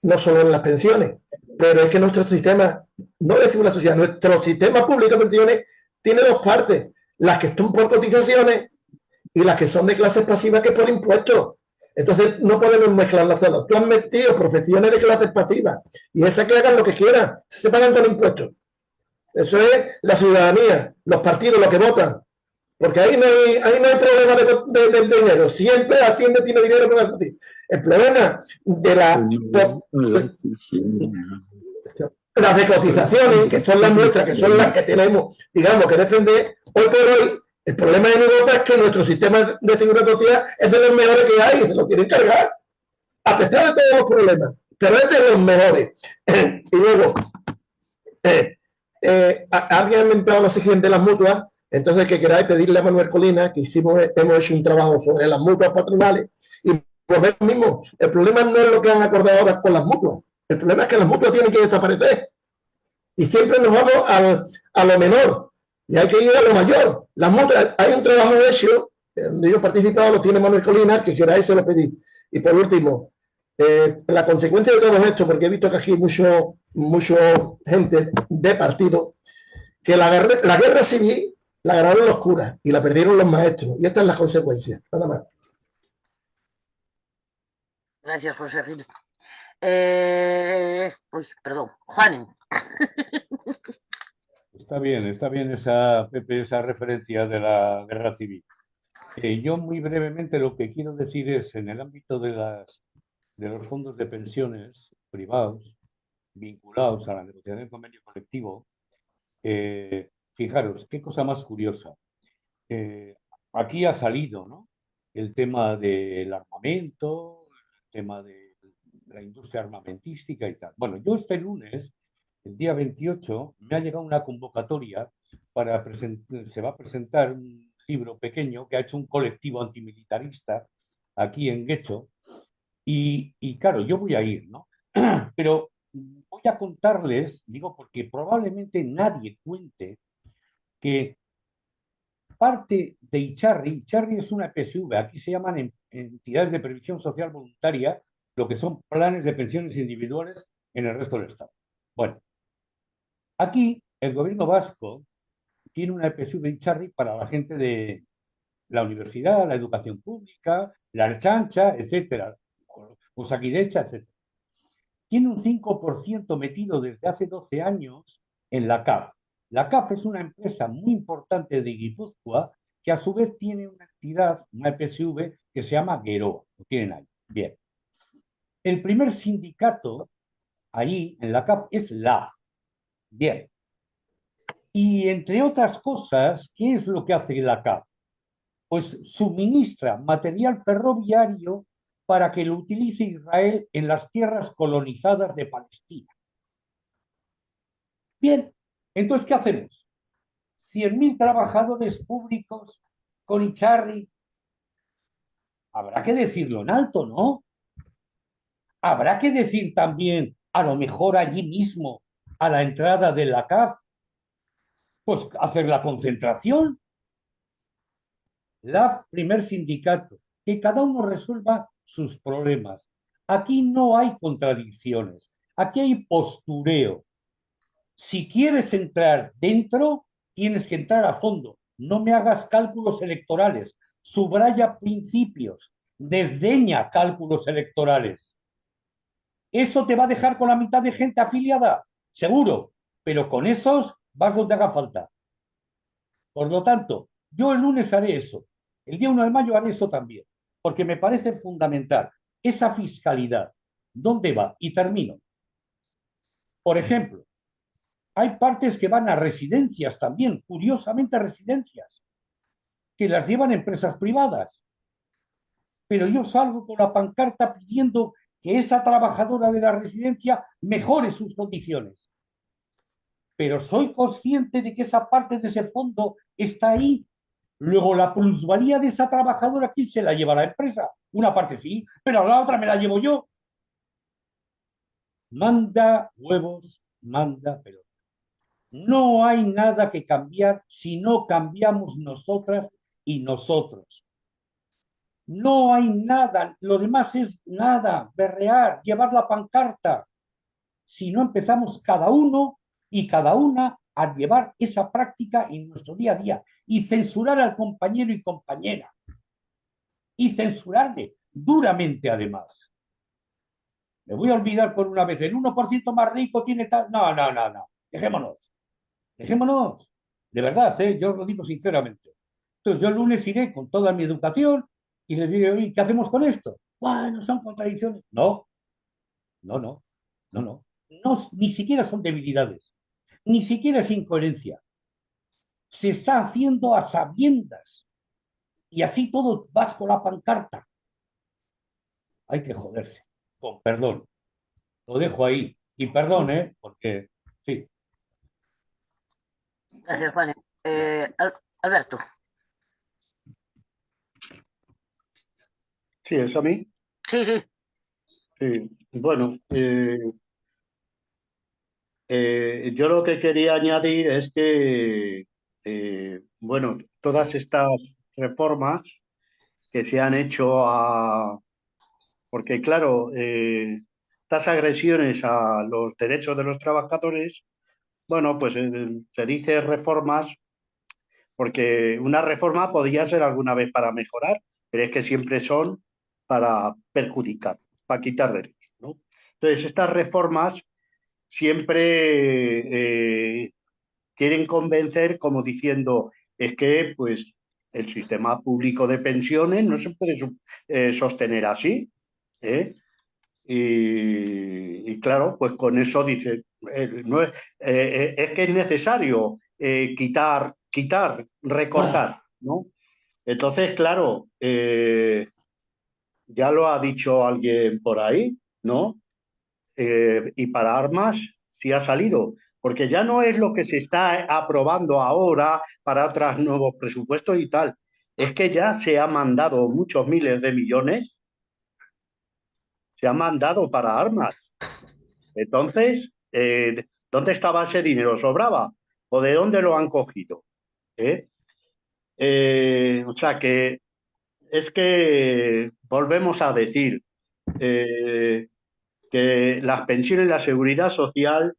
no solo en las pensiones, Pero es que nuestro sistema, no de seguridad social, nuestro sistema público de pensiones tiene dos partes, las que están por cotizaciones y las que son de clases pasivas que por impuestos. Entonces no podemos mezclar las dos. Tú has metido profesiones de clases pasivas y esas que hagan lo que quieran, se pagan con impuestos. Eso es la ciudadanía, los partidos, los que votan. Porque ahí no hay problema de dinero. Siempre Hacienda tiene dinero para hacer. El problema de las de cotizaciones, que son las nuestras, que son las que tenemos, digamos, que defender, hoy por hoy, el problema en Europa es que nuestro sistema de seguridad social es de los mejores que hay, se lo quieren cargar, a pesar de todos los problemas, pero es de los mejores. Y luego, alguien ha inventado lo siguiente de las mutuas, entonces que queráis pedirle a Manuel Colina, que hemos hecho un trabajo sobre las mutuas patronales, y pues lo mismo, el problema no es lo que han acordado ahora con las mutuas, el problema es que las mutuas tienen que desaparecer, y siempre nos vamos a lo menor, y hay que ir a lo mayor. Las mutuas, hay un trabajo hecho, donde yo he participado, lo tiene Manuel Colina, que queráis se lo pedí. Y por último, la consecuencia de todo esto, porque he visto que aquí hay mucho gente de partido, que la guerra civil la ganaron los curas y la perdieron los maestros. Y esta es la consecuencia. Nada más. Gracias, José Gil. Perdón, Juanen. Está bien esa, Pepe, esa referencia de la guerra civil. Yo muy brevemente lo que quiero decir es, en el ámbito de los fondos de pensiones privados vinculados a la negociación del convenio colectivo, fijaros, qué cosa más curiosa. Aquí ha salido, ¿no?, el tema del armamento, el tema de la industria armamentística y tal. Bueno, yo este lunes, el día 28, me ha llegado una convocatoria para se va a presentar un libro pequeño que ha hecho un colectivo antimilitarista aquí en Guecho y claro, yo voy a ir, ¿no? Pero voy a contarles, digo, porque probablemente nadie cuente que parte de Icharri es una PSV, aquí se llaman entidades de previsión social voluntaria, lo que son planes de pensiones individuales en el resto del Estado. Bueno, aquí el gobierno vasco tiene una EPSU de Icharri para la gente de la universidad, la educación pública, la Ertzaintza, etcétera, Osakidecha, etcétera. Tiene un 5% metido desde hace 12 años en la CAF. La CAF es una empresa muy importante de Guipúzcoa que a su vez tiene una entidad, una EPSV, que se llama Geroa. Lo tienen ahí. Bien. El primer sindicato allí en la CAF es LAF. Bien. Y entre otras cosas, ¿qué es lo que hace la CAF? Pues suministra material ferroviario para que lo utilice Israel en las tierras colonizadas de Palestina. Bien, entonces, ¿qué hacemos? 100.000 trabajadores públicos con Icharri. Habrá que decirlo en alto, ¿no? Habrá que decir también, a lo mejor allí mismo, a la entrada de la CAF, pues hacer la concentración. LAF, primer sindicato, que cada uno resuelva sus problemas. Aquí no hay contradicciones, aquí hay postureo. Si quieres entrar dentro, tienes que entrar a fondo. No me hagas cálculos electorales, subraya principios, desdeña cálculos electorales. ¿Eso te va a dejar con la mitad de gente afiliada? Seguro, pero con esos vas donde haga falta. Por lo tanto, yo el lunes haré eso. El día 1 de mayo haré eso también, porque me parece fundamental. Esa fiscalidad, ¿dónde va? Y termino. Por ejemplo, hay partes que van a residencias también, curiosamente residencias, que las llevan empresas privadas. Pero yo salgo con la pancarta pidiendo que esa trabajadora de la residencia mejore sus condiciones. Pero soy consciente de que esa parte de ese fondo está ahí. Luego la plusvalía de esa trabajadora, ¿quién se la lleva? La empresa. Una parte sí, pero la otra me la llevo yo. Manda huevos, manda pelota. No hay nada que cambiar si no cambiamos nosotras y nosotros. No hay nada, lo demás es nada, berrear, llevar la pancarta. si no empezamos cada uno y cada una a llevar esa práctica en nuestro día a día y censurar al compañero y compañera. Y censurarle duramente, además. Me voy a olvidar por una vez, el 1% más rico tiene tal... No. Dejémonos. De verdad, yo lo digo sinceramente. Entonces yo el lunes iré con toda mi educación y les diré, oye, ¿qué hacemos con esto? Bueno, son contradicciones. No, ni siquiera son debilidades, ni siquiera es incoherencia. Se está haciendo a sabiendas y así todo vas con la pancarta. Hay que joderse, con perdón. Lo dejo ahí. Y perdón, porque sí. Gracias, Juan. Alberto. Sí, ¿es a mí? Sí. Sí. Bueno, yo lo que quería añadir es que, bueno, todas estas reformas que se han hecho porque claro, estas agresiones a los derechos de los trabajadores, bueno, pues se dice reformas porque una reforma podría ser alguna vez para mejorar, pero es que siempre son para perjudicar, para quitar derechos, ¿no? Entonces, estas reformas siempre quieren convencer como diciendo, es que pues el sistema público de pensiones no se puede sostener así, ¿eh? Y claro, pues con eso dice, no es que es necesario quitar, recortar, ¿no? Entonces, claro, ya lo ha dicho alguien por ahí, ¿no? Y para armas sí ha salido, porque ya no es lo que se está aprobando ahora para otros nuevos presupuestos y tal, es que ya se ha mandado muchos miles de millones, se ha mandado para armas. Entonces, ¿dónde estaba ese dinero? ¿Sobraba? ¿O de dónde lo han cogido? O sea que es que volvemos a decir que las pensiones y la seguridad social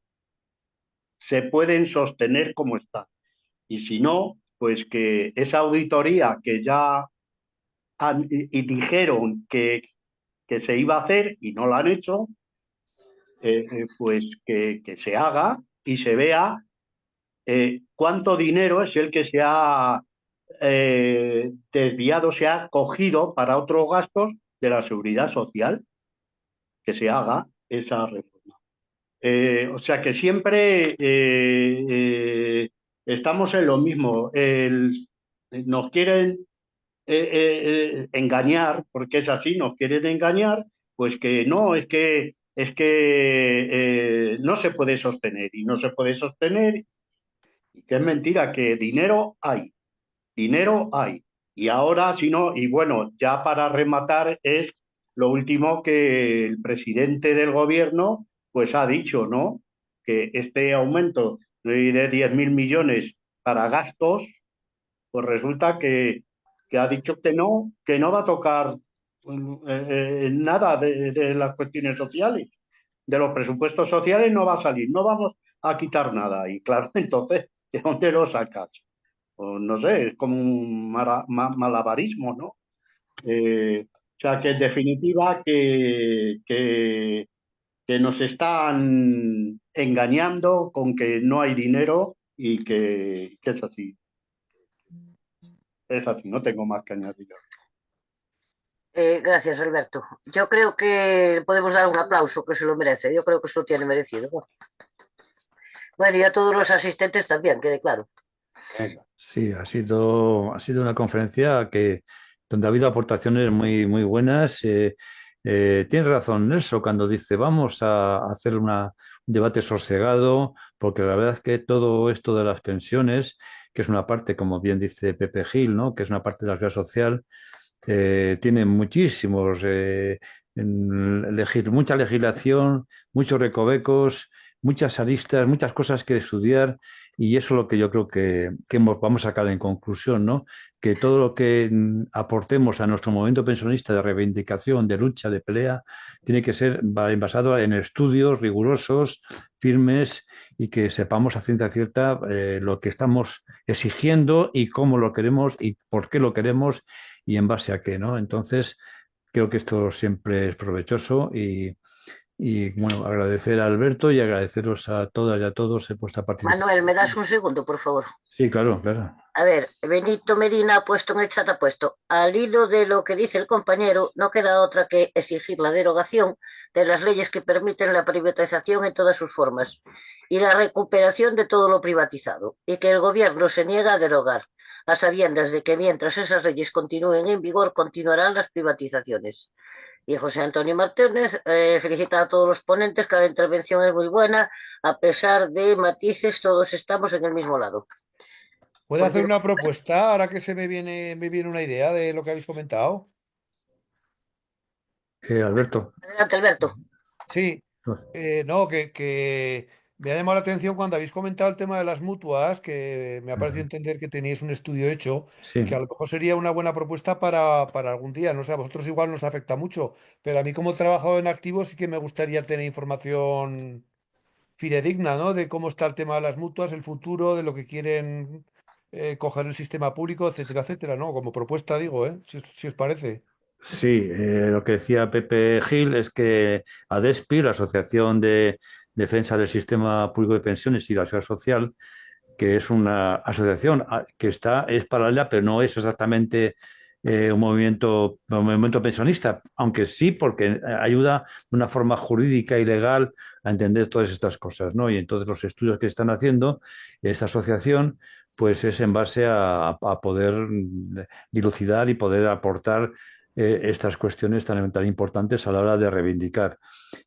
se pueden sostener como están. Y si no, pues que esa auditoría que ya y dijeron que se iba a hacer y no la han hecho, pues que se haga y se vea cuánto dinero es el que se ha desviado, se ha cogido para otros gastos de la seguridad social, que se haga esa reforma. O sea que siempre estamos en lo mismo. Nos quieren engañar, porque es así, nos quieren engañar, pues que no, es que no se puede sostener y no se puede sostener, y que es mentira, que dinero hay. Y ahora, si no, y bueno, ya para rematar, es lo último que el presidente del gobierno pues ha dicho, ¿no? Que este aumento de 10.000 millones para gastos, pues resulta que ha dicho que no va a tocar nada de las cuestiones sociales. De los presupuestos sociales no va a salir, no vamos a quitar nada. Y claro, entonces, ¿de dónde lo sacas? Pues no sé, es como un malabarismo, ¿no? O sea, que en definitiva que nos están engañando con que no hay dinero y que es así. Es así, no tengo más que añadir. Gracias, Alberto. Yo creo que podemos dar un aplauso, que se lo merece. Yo creo que eso tiene merecido, ¿no? Bueno, y a todos los asistentes también, quede claro. Sí, ha sido una conferencia donde ha habido aportaciones muy, muy buenas. Tiene razón Nelson cuando dice vamos a hacer un debate sosegado, porque la verdad es que todo esto de las pensiones, que es una parte, como bien dice Pepe Gil, ¿no? Que es una parte de la seguridad social, tiene muchísimos, mucha legislación, muchos recovecos, muchas aristas, muchas cosas que estudiar y eso es lo que yo creo que vamos a sacar en conclusión, ¿no? Que todo lo que aportemos a nuestro movimiento pensionista de reivindicación, de lucha, de pelea, tiene que ser basado en estudios rigurosos, firmes y que sepamos a ciencia cierta lo que estamos exigiendo y cómo lo queremos y por qué lo queremos y en base a qué, ¿no? Entonces, creo que esto siempre es provechoso y bueno, agradecer a Alberto y agradeceros a todas y a todos vuestra participación. Manuel, ¿me das un segundo, por favor? Sí, claro, claro. A ver, Benito Medina ha puesto en el chat, ha puesto, al hilo de lo que dice el compañero, no queda otra que exigir la derogación de las leyes que permiten la privatización en todas sus formas y la recuperación de todo lo privatizado, y que el gobierno se niega a derogar, a sabiendas de que mientras esas leyes continúen en vigor, continuarán las privatizaciones. Y José Antonio Martínez felicita a todos los ponentes, cada intervención es muy buena, a pesar de matices, todos estamos en el mismo lado. ¿Puedo hacer una propuesta ahora que me viene una idea de lo que habéis comentado? Alberto. Adelante, Alberto. Sí, no, que me ha llamado la atención cuando habéis comentado el tema de las mutuas, que me ha parecido entender que teníais un estudio hecho, Sí. que a lo mejor sería una buena propuesta para algún día. No sé, a vosotros igual nos afecta mucho, pero a mí como he trabajado en activos sí que me gustaría tener información fidedigna, ¿no? De cómo está el tema de las mutuas, el futuro, de lo que quieren coger el sistema público, etcétera, etcétera, ¿no? Como propuesta, digo, si os parece. Sí, lo que decía Pepe Gil es que ADESPI, la Asociación de Defensa del Sistema Público de Pensiones y la Seguridad Social, que es una asociación que es paralela, pero no es exactamente un movimiento pensionista, aunque sí, porque ayuda de una forma jurídica y legal a entender todas estas cosas, ¿no? Y entonces los estudios que están haciendo esta asociación, pues es en base a poder dilucidar y poder aportar estas cuestiones tan importantes a la hora de reivindicar.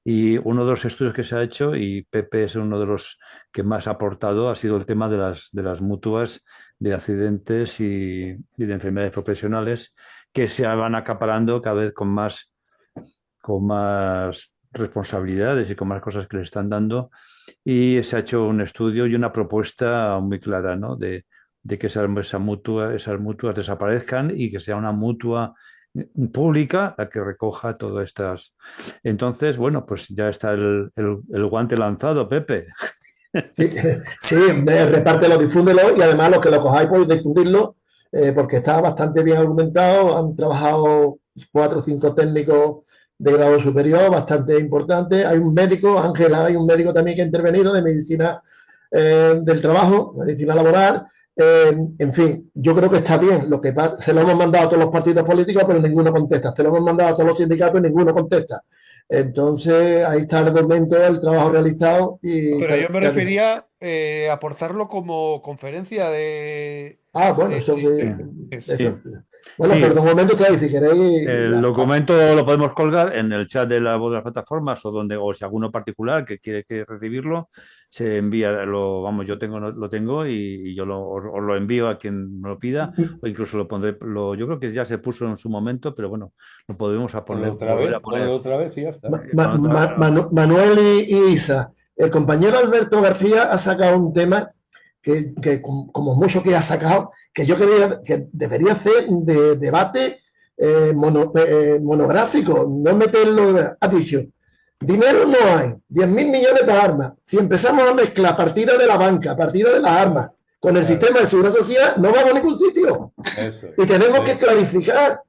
Y uno de los estudios que se ha hecho, y Pepe es uno de los que más ha aportado, ha sido el tema de las mutuas de accidentes y de enfermedades profesionales que se van acaparando cada vez con más responsabilidades y con más cosas que le están dando. Y se ha hecho un estudio y una propuesta muy clara, ¿no? de que esas mutuas desaparezcan y que sea una mutua pública la que recoja todas estas. Entonces, bueno, pues ya está el guante lanzado, Pepe. Sí, repártelo, difúndelo y además los que lo cojáis podéis difundirlo porque está bastante bien argumentado. Han trabajado 4 o 5 técnicos de grado superior, bastante importante. Hay un médico, Ángela, hay un médico también que ha intervenido de medicina del trabajo, medicina laboral. En fin, yo creo que está bien. Lo que se lo hemos mandado a todos los partidos políticos, pero ninguno contesta. Se lo hemos mandado a todos los sindicatos y ninguno contesta. Entonces, ahí está el documento del trabajo realizado. Pero yo me refería a aportarlo como conferencia de... bueno, eso que... Sí. Bueno, pero de momento está ahí, si queréis... El documento lo podemos colgar en el chat de las plataformas o si alguno particular que quiere recibirlo, se envía, yo lo tengo y yo os lo envío a quien me lo pida, o incluso lo pondré, yo creo que ya se puso en su momento, pero bueno, lo podemos poner otra vez y ya está. Manuel y Isa, el compañero Alberto García ha sacado un tema que como mucho que ha sacado, que yo creía que debería ser de debate monográfico, no meterlo, ha dicho, dinero no hay, 10.000 millones de armas. Si empezamos a mezclar partida de la banca, partida de las armas, con el sistema de seguridad social, no vamos a ningún sitio. Y tenemos que clarificar.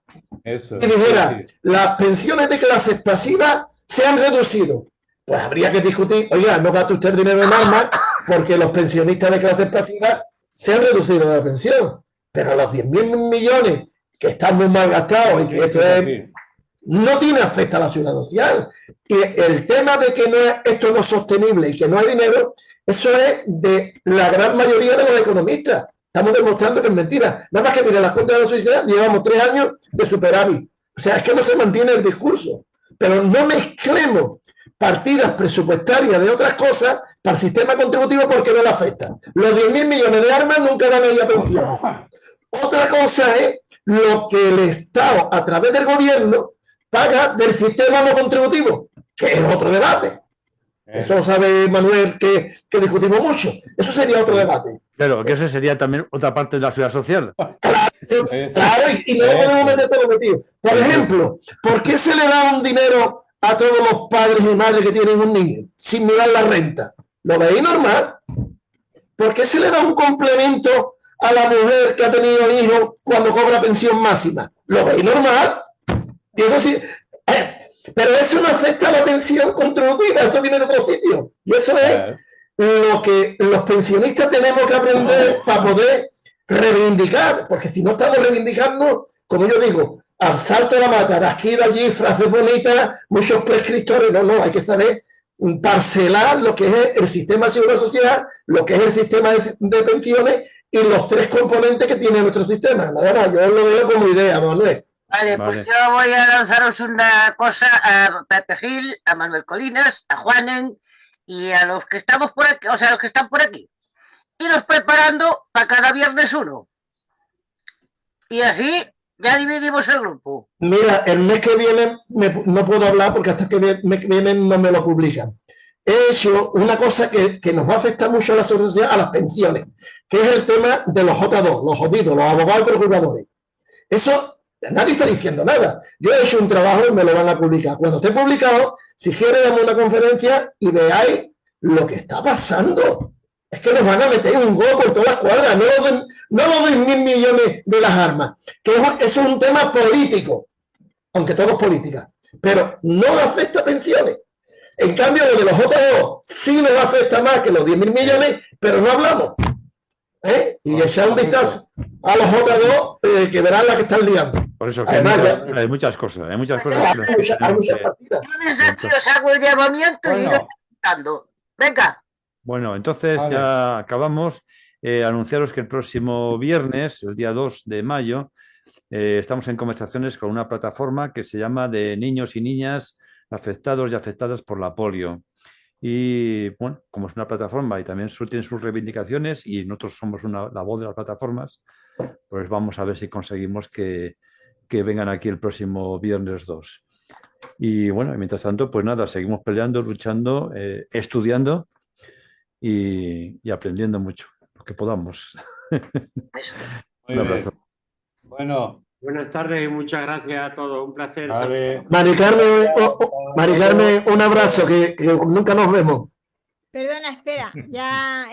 Y dijera, las pensiones de clases pasivas se han reducido. Pues habría que discutir, oiga, no gaste usted dinero en armas porque los pensionistas de clases pasivas se han reducido de la pensión. Pero los 10.000 millones que están muy mal gastados y que esto no tiene afecto a la seguridad social. Y el tema de que esto no es sostenible y que no hay dinero, eso es de la gran mayoría de los economistas. Estamos demostrando que es mentira. Nada más que mire las cuentas de la sociedad, llevamos 3 años de superávit. O sea, es que no se mantiene el discurso. Pero no mezclemos partidas presupuestarias de otras cosas para el sistema contributivo porque no le afecta. Los 10.000 millones de armas nunca van a ir a pensión. Otra cosa es lo que el Estado, a través del gobierno, paga del sistema no contributivo, que es otro debate. Eso lo sabe Manuel, que discutimos mucho. Eso sería otro debate. Claro, que esa sería también otra parte de la seguridad social. Claro, y no lo podemos meter todo metido. Por ejemplo, ¿por qué se le da un dinero a todos los padres y madres que tienen un niño sin mirar la renta? ¿Lo veis normal? ¿Por qué se le da un complemento a la mujer que ha tenido hijos cuando cobra pensión máxima? ¿Lo veis normal? Y eso sí, pero eso no afecta a la pensión contributiva, eso viene de otro sitio. Y eso es lo que los pensionistas tenemos que aprender para poder reivindicar, porque si no estamos reivindicando, como yo digo, al salto a la mata, de aquí, de allí, frases bonitas, muchos prescriptores, no, hay que saber parcelar lo que es el sistema de seguridad social, lo que es el sistema de pensiones y los tres componentes que tiene nuestro sistema. La verdad, yo lo veo como idea, Manuel. Vale, pues yo voy a lanzaros una cosa a Pepe Gil, a Manuel Colinas, a Juanen y a los que estamos por aquí, o sea, los que están por aquí. Iros preparando para cada viernes uno. Y así ya dividimos el grupo. Mira, el mes que viene no puedo hablar porque hasta que mes que viene no me lo publican. He hecho una cosa que nos va a afectar mucho a la sociedad, a las pensiones, que es el tema de los J2, los jodidos, los abogados y procuradores. Eso, nadie está diciendo nada. Yo he hecho un trabajo y me lo van a publicar. Cuando esté publicado, si quieres, damos una conferencia y veáis lo que está pasando. Es que nos van a meter un gol por todas las cuadras, no los 10.000 millones de las armas, que eso es un tema político, aunque todo es política, pero no afecta a pensiones. En cambio, lo de los J2 sí nos afecta más que los 10.000 millones, pero no hablamos. Y echar un vistazo a los J2 que verán las que están liando. Por eso que hay muchas cosas, hay muchas cosas. Hay muchas partidas. Yo desde aquí os hago el llamamiento y iros explicando. Venga. Bueno, entonces ya acabamos. Anunciaros que el próximo viernes, el día 2 de mayo, estamos en conversaciones con una plataforma que se llama de niños y niñas afectados y afectadas por la polio. Y bueno, como es una plataforma y también tienen sus reivindicaciones y nosotros somos la voz de las plataformas, pues vamos a ver si conseguimos que vengan aquí el próximo viernes 2. Y bueno, mientras tanto, pues nada, seguimos peleando, luchando, estudiando y aprendiendo mucho, lo que podamos. Un abrazo. Bueno, buenas tardes y muchas gracias a todos. Un placer. Mari Carmen, un abrazo, que nunca nos vemos. Perdona, espera, ya...